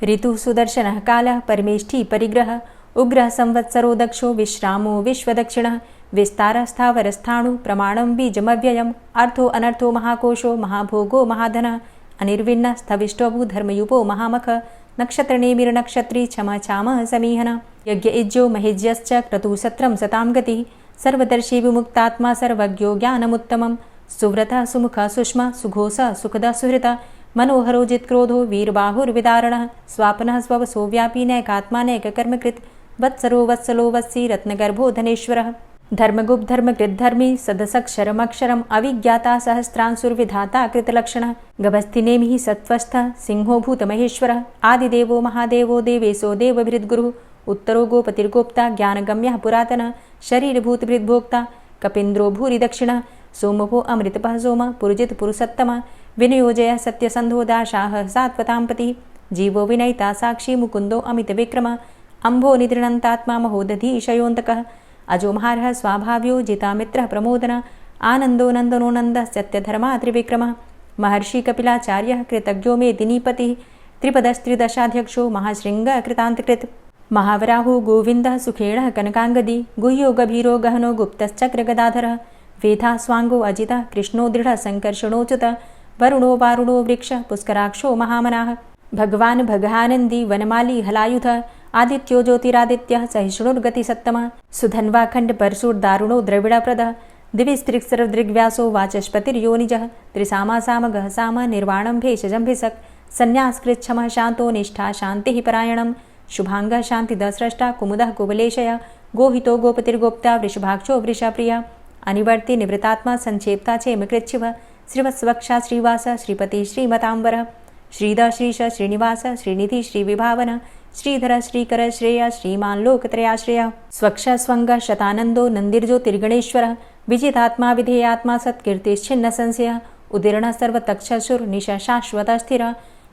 ऋतुः सुदर्शनः कालः परमेष्ठी परिग्रह उग्रः संवत्सरो दक्षो विश्रामो विश्वदक्षिणः विस्तारस्थावरस्थाणु प्रमाणं बीजमव्ययम् अर्थो अनर्थो महाकोशो महाभोगो महाधनः अनिर्विण्ण स्थविष्टोभू धर्मयुपो महामख नक्षत्रनेमिर्नक्षत्री क्षम चामः समीहन यज्ञ इज्जो महेज्यश्च क्रतुसत्रं सतां गतिः सर्वदर्शी विमुक्तात्मा सर्वज्ञो ज्ञानमुत्तमं सुव्रतः सुमुखः सुष्मा सुघोषः सुखदः सुहृतः मनोहरो जित्क्रोधो वीरबाहुर्विदारणः स्वापनः स्ववसो व्यापी नैकात्मा नैककर्मकृत् वत्सरो वत्सलो वत्सी रत्नगर्भो धनेश्वरः धर्मगुप्त धर्मकृद्धर्मी सदसक्षरमक्षरम् अविज्ञाता सहस्रांसुर्विधाता कृतलक्षणः गभस्तिनेमिः सत्त्वस्थः सिंहो भूतमहेश्वरः आदिदेवो महादेवो देवेशो देवभृद्गुरुः उत्तरो गोपतिर्गोप्ता ज्ञानगम्यः पुरातनः शरीरभूतभृद्भोक्ता कपीन्द्रो भूरि दक्षिणः सोमभो अमृतपः सोमः पुरुजित पुरुषोत्तमः विनियोजयः सत्यसन्धो दाशाः सात्वतां पतिः जीवो विनयिता साक्षी मुकुन्दो अमितविक्रमः अम्भो निद्रणन्तात्मा महोदधीशयोऽन्तकः अजोमहारः स्वाभाव्यो जितामित्रः प्रमोदन आनन्दो नन्दनो नन्दः सत्यधर्मा त्रिविक्रमः महर्षि कपिलाचार्यः कृतज्ञो मेदिनीपतिः त्रिपदस्त्रिदशाध्यक्षो महाशृङ्गः कृतान्तकृत् महावराहो गोविन्दः सुखेणः कनकाङ्गदी गुह्यो गभीरो गहनो गुप्तश्चक्रगदाधरः वेधा स्वाङ्गो अजितः कृष्णो दृढः सङ्कर्षणोच्युतः वरुणो वारुणो वृक्षः पुष्कराक्षो महामनाः भगवान् भगानन्दी वनमाली हलायुधः आदित्यो ज्योतिरादित्यः सहिष्णुर्गतिसत्तमः सुधन्वाखण्ड परशुर्दारुणो द्रविडप्रदः दिविस्त्रिक्सर्वदृग्व्यासो वाचस्पतिर्योनिजः त्रिसामा सामगः साम निर्वाणं भेषजम्भिषक् संन्यासकृच्छमः शान्तो निष्ठा शान्तिः परायणं शुभाङ्गः शान्तिदस्रष्टा कुमुदः कुवलेशय गोहितो गोपतिर्गोप्ता वृषभाक्षो वृषप्रियः अनिवर्ति निवृतात्मा संक्षेप्ता क्षेमकृच्छिवः श्रीवत्सवक्षा श्रीवास श्रीपति श्रीमताम्बरः श्रीद श्रीश श्रीनिवास श्रीनिधि श्रीविभावन श्रीधर श्रीकर श्रेय श्रीमान् लोकत्रयाश्रय स्वक्ष स्वंग शतानंदो नंदिर्ज्योतिर्गणेश्वरः विजितात्मा विधेयात्मा सत्कीर्तिश्छिन्न संशयः उदीर्णः सर्वतक्षसुर निश शाश्वत स्थिर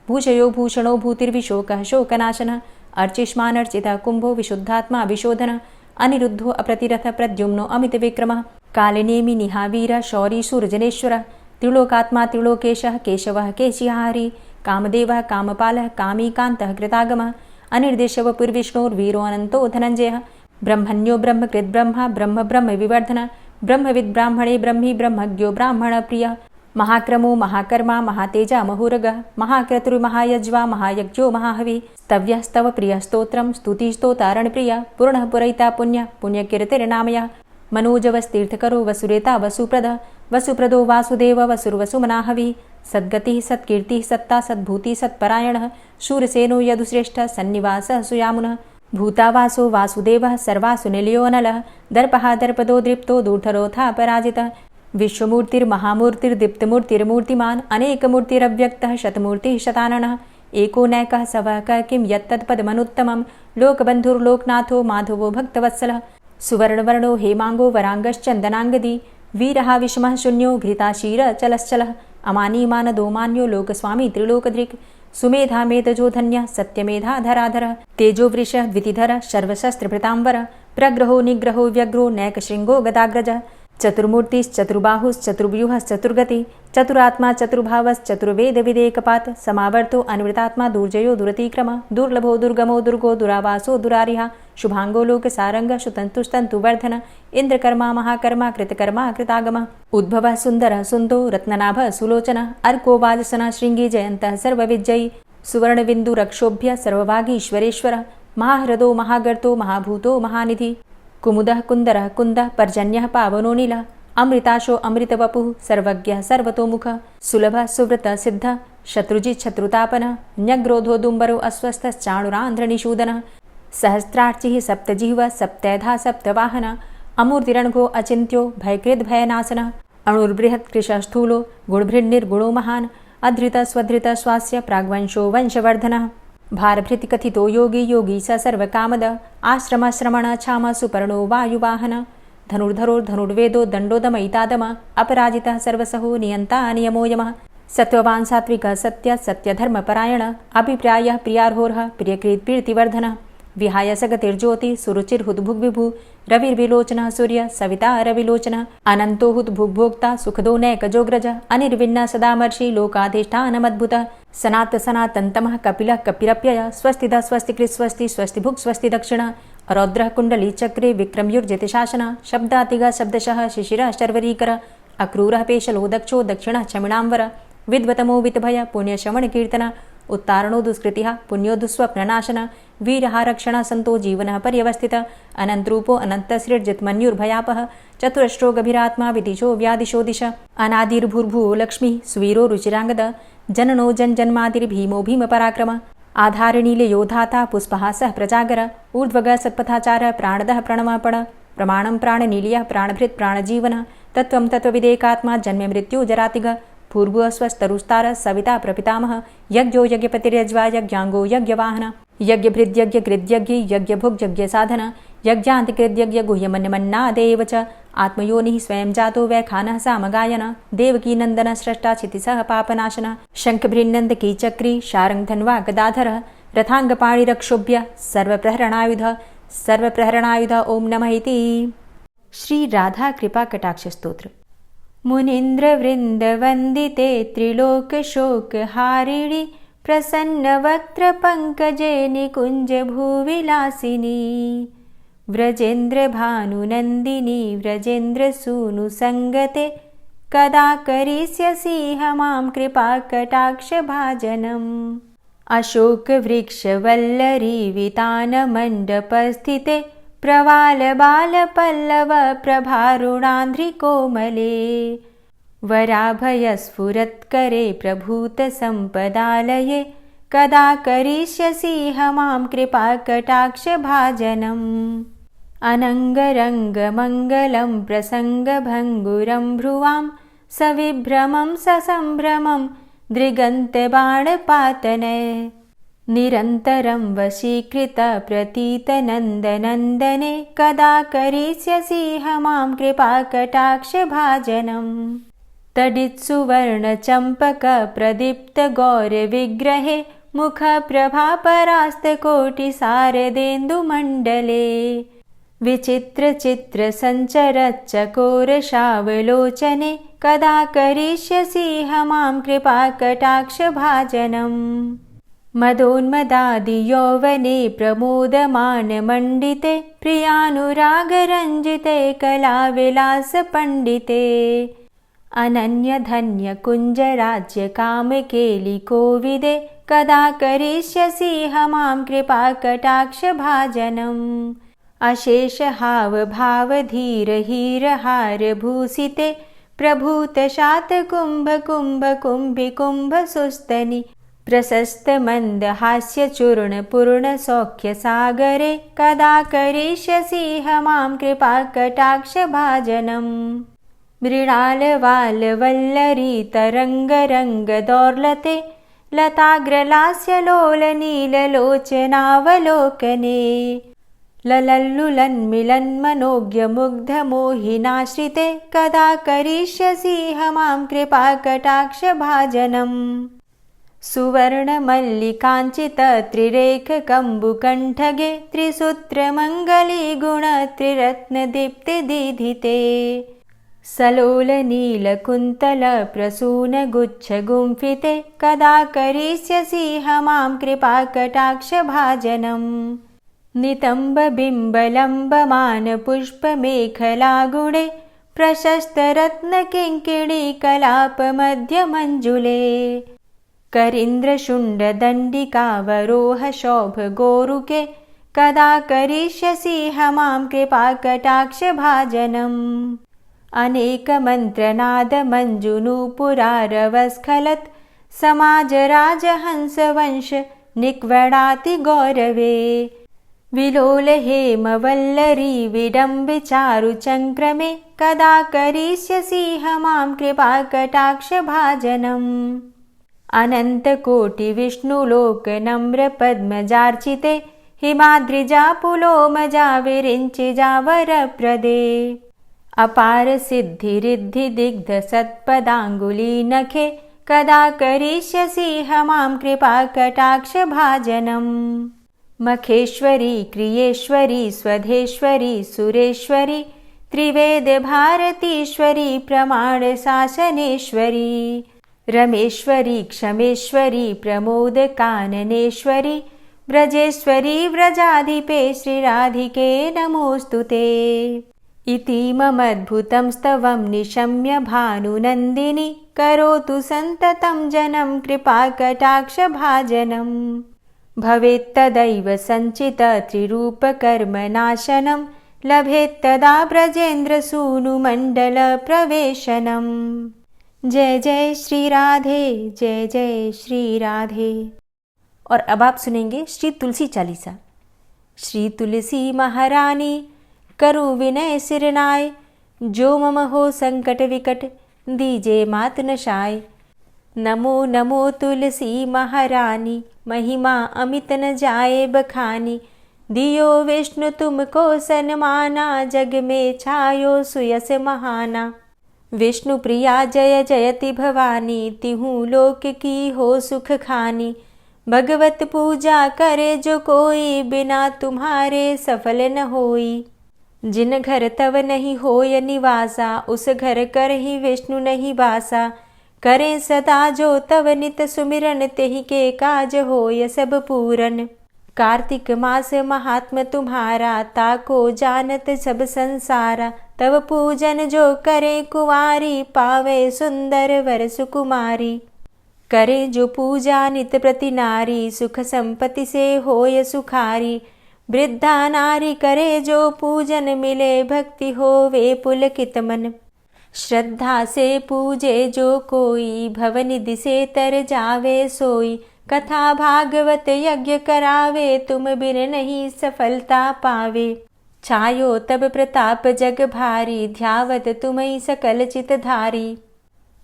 भूषयो भूषणो भूतिर्विशोकः शोकनाशनः अर्चिष्मानर्चितः कुंभो विशुद्धात्मा विशोधन अनिरुद्धो अप्रतिरथ प्रद्युम्नो अमितविक्रमः कालिनेमि निहावीर शौरी सूर्जनेश्वरः त्रिलोकात्मा त्रिलोकेशः केशवः केशिहारी कामदेवः कामपालः कामीकान्तः कृतागमः अनिर्देशवपुर्विष्णोर्वीरो अनन्तो धनञ्जयः ब्रह्मण्यो ब्रह्मकृद्ब्रह्मा ब्रह्म ब्रह्म विवर्धन ब्रह्मविद् ब्राह्मणे ब्रह्मी ब्रह्मज्ञो ब्राह्मणप्रियः महाक्रमो महाकर्मा महातेजा महोरगः महाक्रतुर्महायज्वा महायज्ञो महाहवि स्तव्यः स्तव प्रियः स्तोत्रं स्तुतिस्तोतारणप्रियः पूर्णः पुरयिता पुण्यः पुण्यकीर्तिर्नामयः मनोजवस्तीर्थकरो वसुरेता वसुप्रदः वसुप्रदो वासुदेव वसुर्वसुमनाहवि सद्गतिः सत्कीर्तिः सत्ता सद्भूतिः सत्परायणः शूरसेनो यदुश्रेष्ठः सन्निवासः सुयामुनः भूतावासो वासुदेवः सर्वासु निलयोऽनलः दर्पः दर्पदो दृप्तो दूर्धरोऽथा पराजितः विश्वमूर्तिर्महामूर्तिर्दीप्तमूर्तिर्मूर्तिमान् अनेकमूर्तिरव्यक्तः शतमूर्तिः शताननः एको नैकः सवः किं यत्तत्पदमनुत्तमं लोकबन्धुर्लोकनाथो माधवो भक्तवत्सलः सुवर्णवर्णो हेमाङ्गो वराङ्गश्चन्दनाङ्गदी वीरः विषमः शून्यो घृताशीर चलश्चलः अमानीमानदो मान्यो लोकस्वामी त्रिलोकधृक् सुमेधा मेधजो धन्यः सत्यमेधा धराधरः तेजो वृषः द्वितिधरः सर्वशस्त्रभृताम्बरः प्रग्रहो निग्रहो व्यग्रो नैकशृङ्गो गदाग्रजः चतुर्मूर्तिश्चतुर्बाहुश्चतुर्व्यूहश्चतुर्गति चतुरात्मा चतुर्भावश्चतुर्वेदविदेकपात् समावर्तो अनिवृतात्मा दुर्जयो दुरतिक्रमः दुर्लभो दुर्गमो दुर्गो दुरावासो दुरारिहा शुभांगो लोकसारंगः शुतन्तुस्तन्तुवर्धन इंद्रकर्मा महाकर्मा कृतकर्मा कृतागमः उद्भवः सुन्दरः सुन्दो रत्ननाभः सुलोचनः अर्को वाजसनः शृङ्गी जयन्तः सर्वविजयी सुवर्णबिन्दुरक्षोभ्य सर्वभागीश्वरेश्वरः महाह्रदो महागर्तो महाभूतो महानिधि कुमुदः कुन्दरः कुन्दः पर्जन्यः पावनो नीलः अमृताशो अमृतवपुः सर्वज्ञः सर्वतोमुखः सुलभः सुव्रतः सिद्धः शत्रुजित् शत्रुतापनः न्यग्रोधो दुम्बरो अस्वस्थश्चाणुरान्ध्रनिषूदनः सहस्रार्चिः सप्तजिह्वः सप्तैधा सप्तवाहनः अमूर्तिरणघो अचिन्त्यो भयकृद्भयनाशनः अणुर्बृहत् कृशस्थूलो गुणभृन्निर्गुणो महान् अधृतः स्वधृतः स्वास्य प्राग्वंशो वंशवर्धनः भारभृतिकथितो योगी योगी स सर्वकामद आश्रमश्रमण क्षाम सुपर्णो वायुवाहन धनुर्धरोर्धनुर्वेदो दण्डोदमयितादम अपराजितः सर्वसहो नियन्ता नियमो यमः सत्त्ववान् सात्विकः सत्य सत्यधर्मपरायण अभिप्रायः प्रियार्होर्ह प्रियकृत्प्रीतिवर्धनः विहाय सगतिर्ज्योति सुरुचिर्हुद्भुग्विभु रविर्विलोचनः सूर्य सविता रविलोचनः अनन्तो हुद्भुग्भोक्ता सुखदो नैकजोग्रज अनिर्विण्ण सदामर्षि लोकाधिष्ठानमद्भुतः सनात सनातन्तमः कपिलः कपिरप्यय स्वस्तिदः स्वस्तिकृत् स्वस्ति स्वस्तिभुक् स्वस्ति दक्षिणः रौद्रः कुण्डली चक्रे विक्रमयुर्जित शासनः शब्दातिगः शब्दशः शिशिरः शर्वरीकरः अक्रूरः पेशलो दक्षो दक्षिणः क्षमिणाम्बर विद्वतमो वितभय पुण्यश्रवणकीर्तन उत्तारणो दुष्कृतिः पुण्यो दुःस्वप्ननाशन वीरहारक्षण सन्तो जीवनः पर्यवस्थितः अनन्तरूपो अनन्तसृर्जितमन्युर्भयापः चतुरश्रो गभीरात्मा विदिशो व्यादिशो दिश अनादिर्भूर्भुवो लक्ष्मीः सुवीरो रुचिराङ्गद जननो जन्मादिर्भीमो भीमपराक्रमः आधारनीलयो धाता पुष्पहासः प्रजागर ऊर्ध्वगः सत्पथाचारः प्राणदः प्रणवपण प्रमाणं प्राणनीलयः प्राणभृत् प्राणजीवनः तत्त्वं तत्त्वविदेकात्मा जन्म मृत्यु जरातिगः भूर्भुवः स्वस्तरुस्तारः सविता प्रपितामहः यज्ञो यज्ञपतिर्यज्वा यज्ञाङ्गो यज्ञवाहन यज्ञभृद्यज्ञकृद्यज्ञ यज्ञभुग्यज्ञसाधन यज्ञान्तिकृद्यज्ञ गुह्यमन्यमन्नादेव च आत्मयोनिः स्वयं जातो वैखानः सामगायन देवकीनन्दनः स्रष्टा क्षितिसः पापनाशनः शङ्खभृन्नन्दकी चक्री शारङ्गधन्वा गदाधरः रथाङ्गपाणिरक्षोभ्य सर्वप्रहरणायुध ओं नमः इति। श्री राधा कृपा कटाक्ष स्तोत्र। मुनीन्द्रवृन्दवन्दिते त्रिलोकशोकहारिणि प्रसन्नवक्त्रपङ्कजे निकुञ्जभूविलासिनी व्रजेन्द्रभानुनन्दिनी व्रजेन्द्रसूनुसङ्गते कदा करिष्यसि मां कृपाकटाक्षभाजनम् अशोकवृक्षवल्लरीवितानमण्डपस्थिते प्रवालबालपल्लव प्रभारुणान्ध्रिकोमले वराभयस्फुरत्करे प्रभूतसम्पदालये कदा करिष्यसि मां कृपाकटाक्षभाजनम् अनङ्गरङ्गमङ्गलं प्रसङ्गभङ्गुरं भ्रुवां सविभ्रमं ससम्भ्रमं दृगन्तबाणपातने निरन्तरं वशीकृत प्रतीतनन्दनन्दने कदा करिष्यसि मां कृपाकटाक्षभाजनम् तडित्सुवर्णचम्पकप्रदीप्तगौरविग्रहे मुखप्रभापरास्तकोटिसारदेन्दुमण्डले विचित्रचित्रसञ्चरच्चकोरशावलोचने कदा करिष्यसि मां कृपाकटाक्षभाजनम् मदोन्मदादियौवने प्रमोदमानमण्डिते प्रियानुरागरञ्जिते कलाविलासपण्डिते अनन्यधन्यकुञ्जराज्यकामकेलिकोविदे कदा करिष्यसि मां कृपाकटाक्षभाजनम् अशेषहावभावधीरहीरहारभूषिते प्रभूतशातकुम्भकुम्भकुम्भिकुम्भसुस्तनि प्रशस्तमन्दहास्यचूर्णपूर्णसौख्यसागरे कदा करिष्यसि मां कृपाकटाक्षभाजनम् मृणालवालवल्लरीतरङ्गरङ्गदौर्लते लताग्रलास्यलोलनीललोचनावलोकने ललल्लुलन्मिलन्मनोज्ञमुग्धमोहिनाश्रिते कदा करिष्यसि मां कृपाकटाक्षभाजनम् सुवर्णमल्लिकाञ्चितत्रिरेखकम्बुकण्ठगे त्रिसूत्रमङ्गलीगुणत्रिरत्नदीप्तिदीधिते सलोलनीलकुन्तलप्रसूनगुच्छगुम्फिते कदा करिष्यसि मां कृपाकटाक्षभाजनम् नितम्बबिम्बलम्बमानपुष्पमेखलागुणे प्रशस्तरत्नकिङ्किणीकलापमध्यमञ्जुले करीन्द्रशुण्डदण्डिकावरोहशोभगोरुके कदा करिष्यसि मां कृपाकटाक्षभाजनम् अनेकमन्त्रनादमञ्जुनूपुरारवस्खलत् समाजराजहंसवंश निक्वडातिगौरवे विलोलहेमवल्लरी विडम्बिचारुचङ्क्रमे कदा करिष्यसि मां कृपाकटाक्षभाजनम् अनंत कोटि विष्णु लोक नम्र पद्मजार्चिते हिमाद्रिजा पुलोमजा विरिञ्चिजा वरप्रदे अपार सिद्धि रिद्धि दिग्ध सत्पदाङ्गुली नखे कदा करिष्यसि हमां कृपा कटाक्ष भाजनम् मखेश्वरी क्रियेश्वरी स्वधेश्वरी सुरेश्वरी त्रिवेद भारतीश्वरी प्रमाण शासनेश्वरी रमेश्वरी क्षमेश्वरी प्रमोद काननेश्वरी व्रजेश्वरी व्रजाधिपे श्रीराधिके नमोस्तुते इतीममद्भुतं स्तवं निशम्य भानुनन्दिनी करोतु सन्ततं जनं कृपाकटाक्षभाजनम् भवेत्तदैव सञ्चित त्रिरूपकर्मनाशनं लभेत्तदा ब्रजेन्द्रसूनुमण्डलप्रवेशनम् जय जय श्री राधे, जय जय श्री राधे। और अब आप सुनेंगे श्री तुलसी चालीसा। श्री तुलसी महारानी करु विनय सिरनाय, जो मम हो संकट विकट दीजे मात नशाय। नमो नमो तुलसी महारानी, महिमा अमित न जाए बखानी। दियो विष्णु तुमको सन्माना, जग में छायो सुयस महाना। विष्णु प्रिया जय जयति भवानी, तिहु लोक की हो सुख खानी। भगवत पूजा करे जो कोई, बिना तुम्हारे सफल न होई। जिन घर तव नहीं होय निवासा, उस घर कर ही विष्णु नहीं बासा। करें सदा जो तव नित सुमिरन, तेहि के काज होय सब पूरन। कार्तिक मास महात्म तुम्हारा, ताको जानत सब संसारा। तव पूजन जो करे कुंवारी, पावे सुंदर वर सुकुमारी। करे जो पूजा नित प्रति नारी, सुख संपत्ति से होय सुखारी। वृद्धा नारी करे जो पूजन, मिले भक्ति होवे पुलकित मन। श्रद्धा से पूजे जो कोई, भवनिधि से तर जावे सोई। कथा भागवत यज्ञ करावे, तुम बिन नहीं सफलता पावे। छायो तब प्रताप जग भारी, ध्यावत तुम्हीं सकल चित धारी।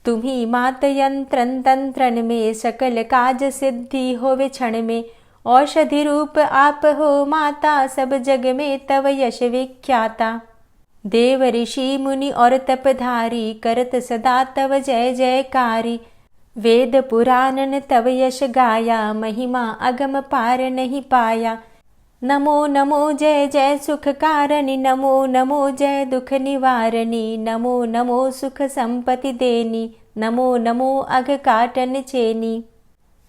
तुम्ही मात यंत्रन तंत्रन में, सकल काज सिद्धि होवे क्षण में। औषधि रूप आप हो माता, सब जग में तव यश विख्याता। देव ऋषि मुनि और तपधारी, करत सदा तव जय जयकारी। वेद पुराणन तव यश गाया, महिमा अगम पार नहीं पाया। नमो नमो जय जय सुख कारणि, नमो नमो जय दुख निवारणी। नमो नमो सुख संपत्ति देनी, नमो नमो अघ काटन चेनी।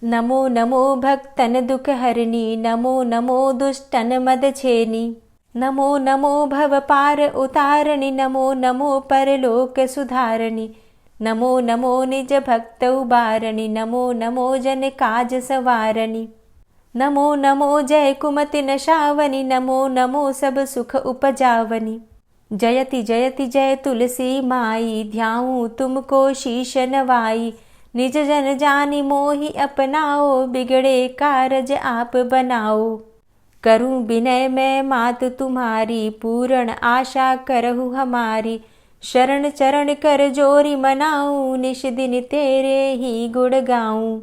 नमो नमो भक्तन दुख हरणी, नमो नमो दुष्टन मद छेनी। नमो नमो भव पार उतारणी, नमो नमो परलोक सुधारणी। नमो नमो निज भक्त उबारणी, नमो नमो जन काज सवारणी। नमो नमो जय कुमति नशावनी, नमो नमो सब सुख उपजावनी। जयति जयति जय तुलसी माई, ध्याऊं तुमको शीश नवाई। निज जन जानि मोहि अपनाओ, बिगड़े कारज आप बनाओ। करूं विनय मैं मात तुम्हारी, पूर्ण आशा करहु हमारी। शरण चरण कर जोरी मनाऊं, निश दिन तेरे ही गुण गाऊं।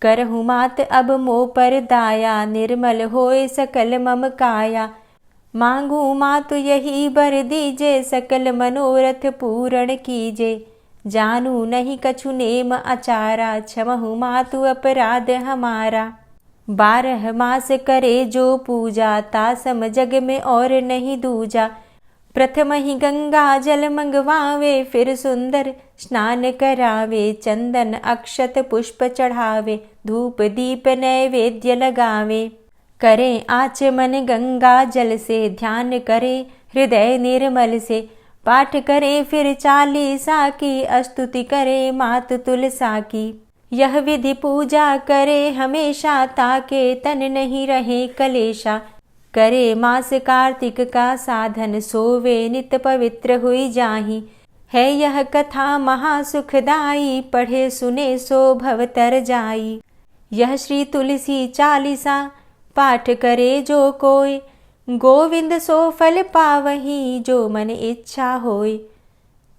करहु मात अब मोह पर दाया, निर्मल होए सकल मम काया। मांगू मातु यही बर दीजे, सकल मनोरथ पूर्ण कीजे। जानू नहीं कछु नेम आचारा, क्षमहु मातु अपराध हमारा। 12 मास करे जो पूजा, तासम जग में और नहीं दूजा। प्रथम ही गंगा जल मंगवावे, फिर सुंदर स्नान करावे। चंदन अक्षत पुष्प चढ़ावे, धूप दीप नैवेद्य लगावे। करें आचमन गंगा जल से, ध्यान करे हृदय निर्मल से। पाठ करे फिर चालीसा की, स्तुति करे मात तुलसा की। यह विधि पूजा करे हमेशा, ताके तन नहीं रहे कलेशा। करे मास कार्तिक का साधन, सोवे नित पवित्र हुई जाहि। है यह कथा महासुखदाई, पढ़े सुने सो भव तर जाई। यह श्री तुलसी चालीसा, पाठ करे जो कोय। गोविंद सो फल पावही, जो मन इच्छा होय।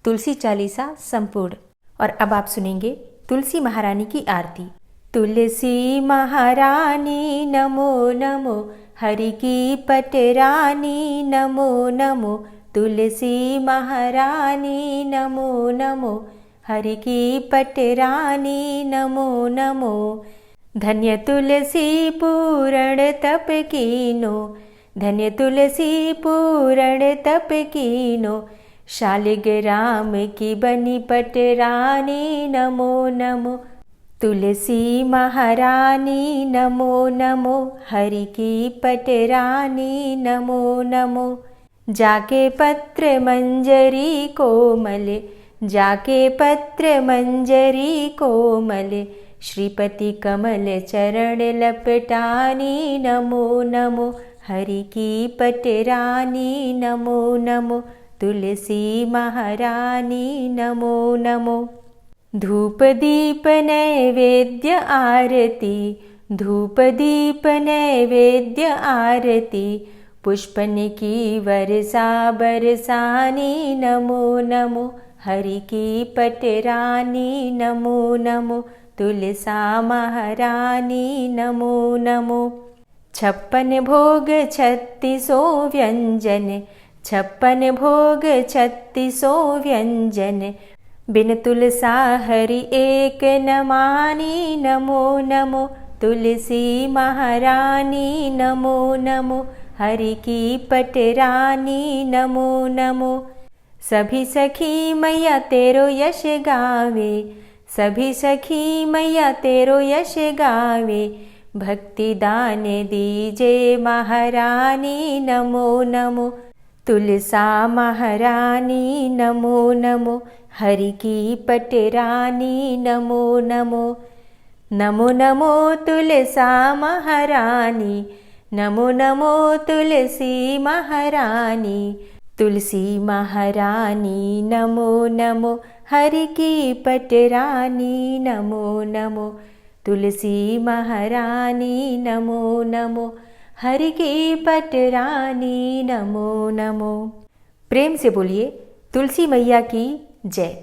तुलसी चालीसा संपूर्ण। और अब आप सुनेंगे तुलसी महारानी की आरती। तुलसी महारानी नमो नमो, हरि की पटरानी नमो नमो। तुलसी महारानी नमो नमो, हरि की पटरानी नमो नमो। धन्य तुलसी पूरण तप कीनो, धन्य तुलसी पूरण तप कीनो। शालिग्राम की बनी पटरानी नमो नमो। तुलसी महारानी नमो नमो, हरि की पटरानी नमो नमो। जाके पत्र मंजरी कोमल, जाके पत्र मंजरी कोमल। श्रीपति कमल चरण लपटानी नमो नमो, हरि की पटरानी नमो नमो। तुलसी महारानी नमो नमो। धूप दीप नैवेद्य आरती, धूप दीप नैवेद्य आरती। पुष्पन की वर्षा बरसानी नमो नमो, हरि की पटरानी नमो नमो। तुलसा महारानी नमो नमो। 56 भोग 36 व्यंजन, 56 भोग 36 व्यंजन। बिन तुलसा हरि एक न मानी नमो नमो। तुलसी महारानी नमो नमो, हरि की पटरानी नमो नमो। सभी सखी मैया तेरो यश गावे, सभी सखी मैया तेरो यश गावे। भक्ति दान दीजे महारानी नमो नमो। तुलसा महारानी नमो नमो, हरि की पटरानी नमो नमो। नमो नमो तुलसा महारानी, नमो नमो तुलसी महारानी। तुलसी महारानी नमो नमो, हरि की पटरानी नमो नमो। तुलसी महारानी नमो नमो, हरि की पटरानी नमो नमो। प्रेम से बोलिए तुलसी मैया की जय।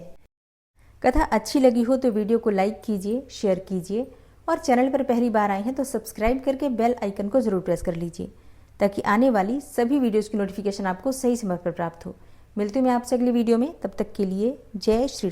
कथा अच्छी लगी हो तो वीडियो को लाइक कीजिए, शेयर कीजिए और चैनल पर पहली बार आए हैं तो सब्सक्राइब करके बेल आइकन को ज़रूर प्रेस कर लीजिए ताकि आने वाली सभी वीडियोस की नोटिफिकेशन आपको सही समय पर प्राप्त हो। मिलती हूँ मैं आपसे अगली वीडियो में, तब तक के लिए जय श्री।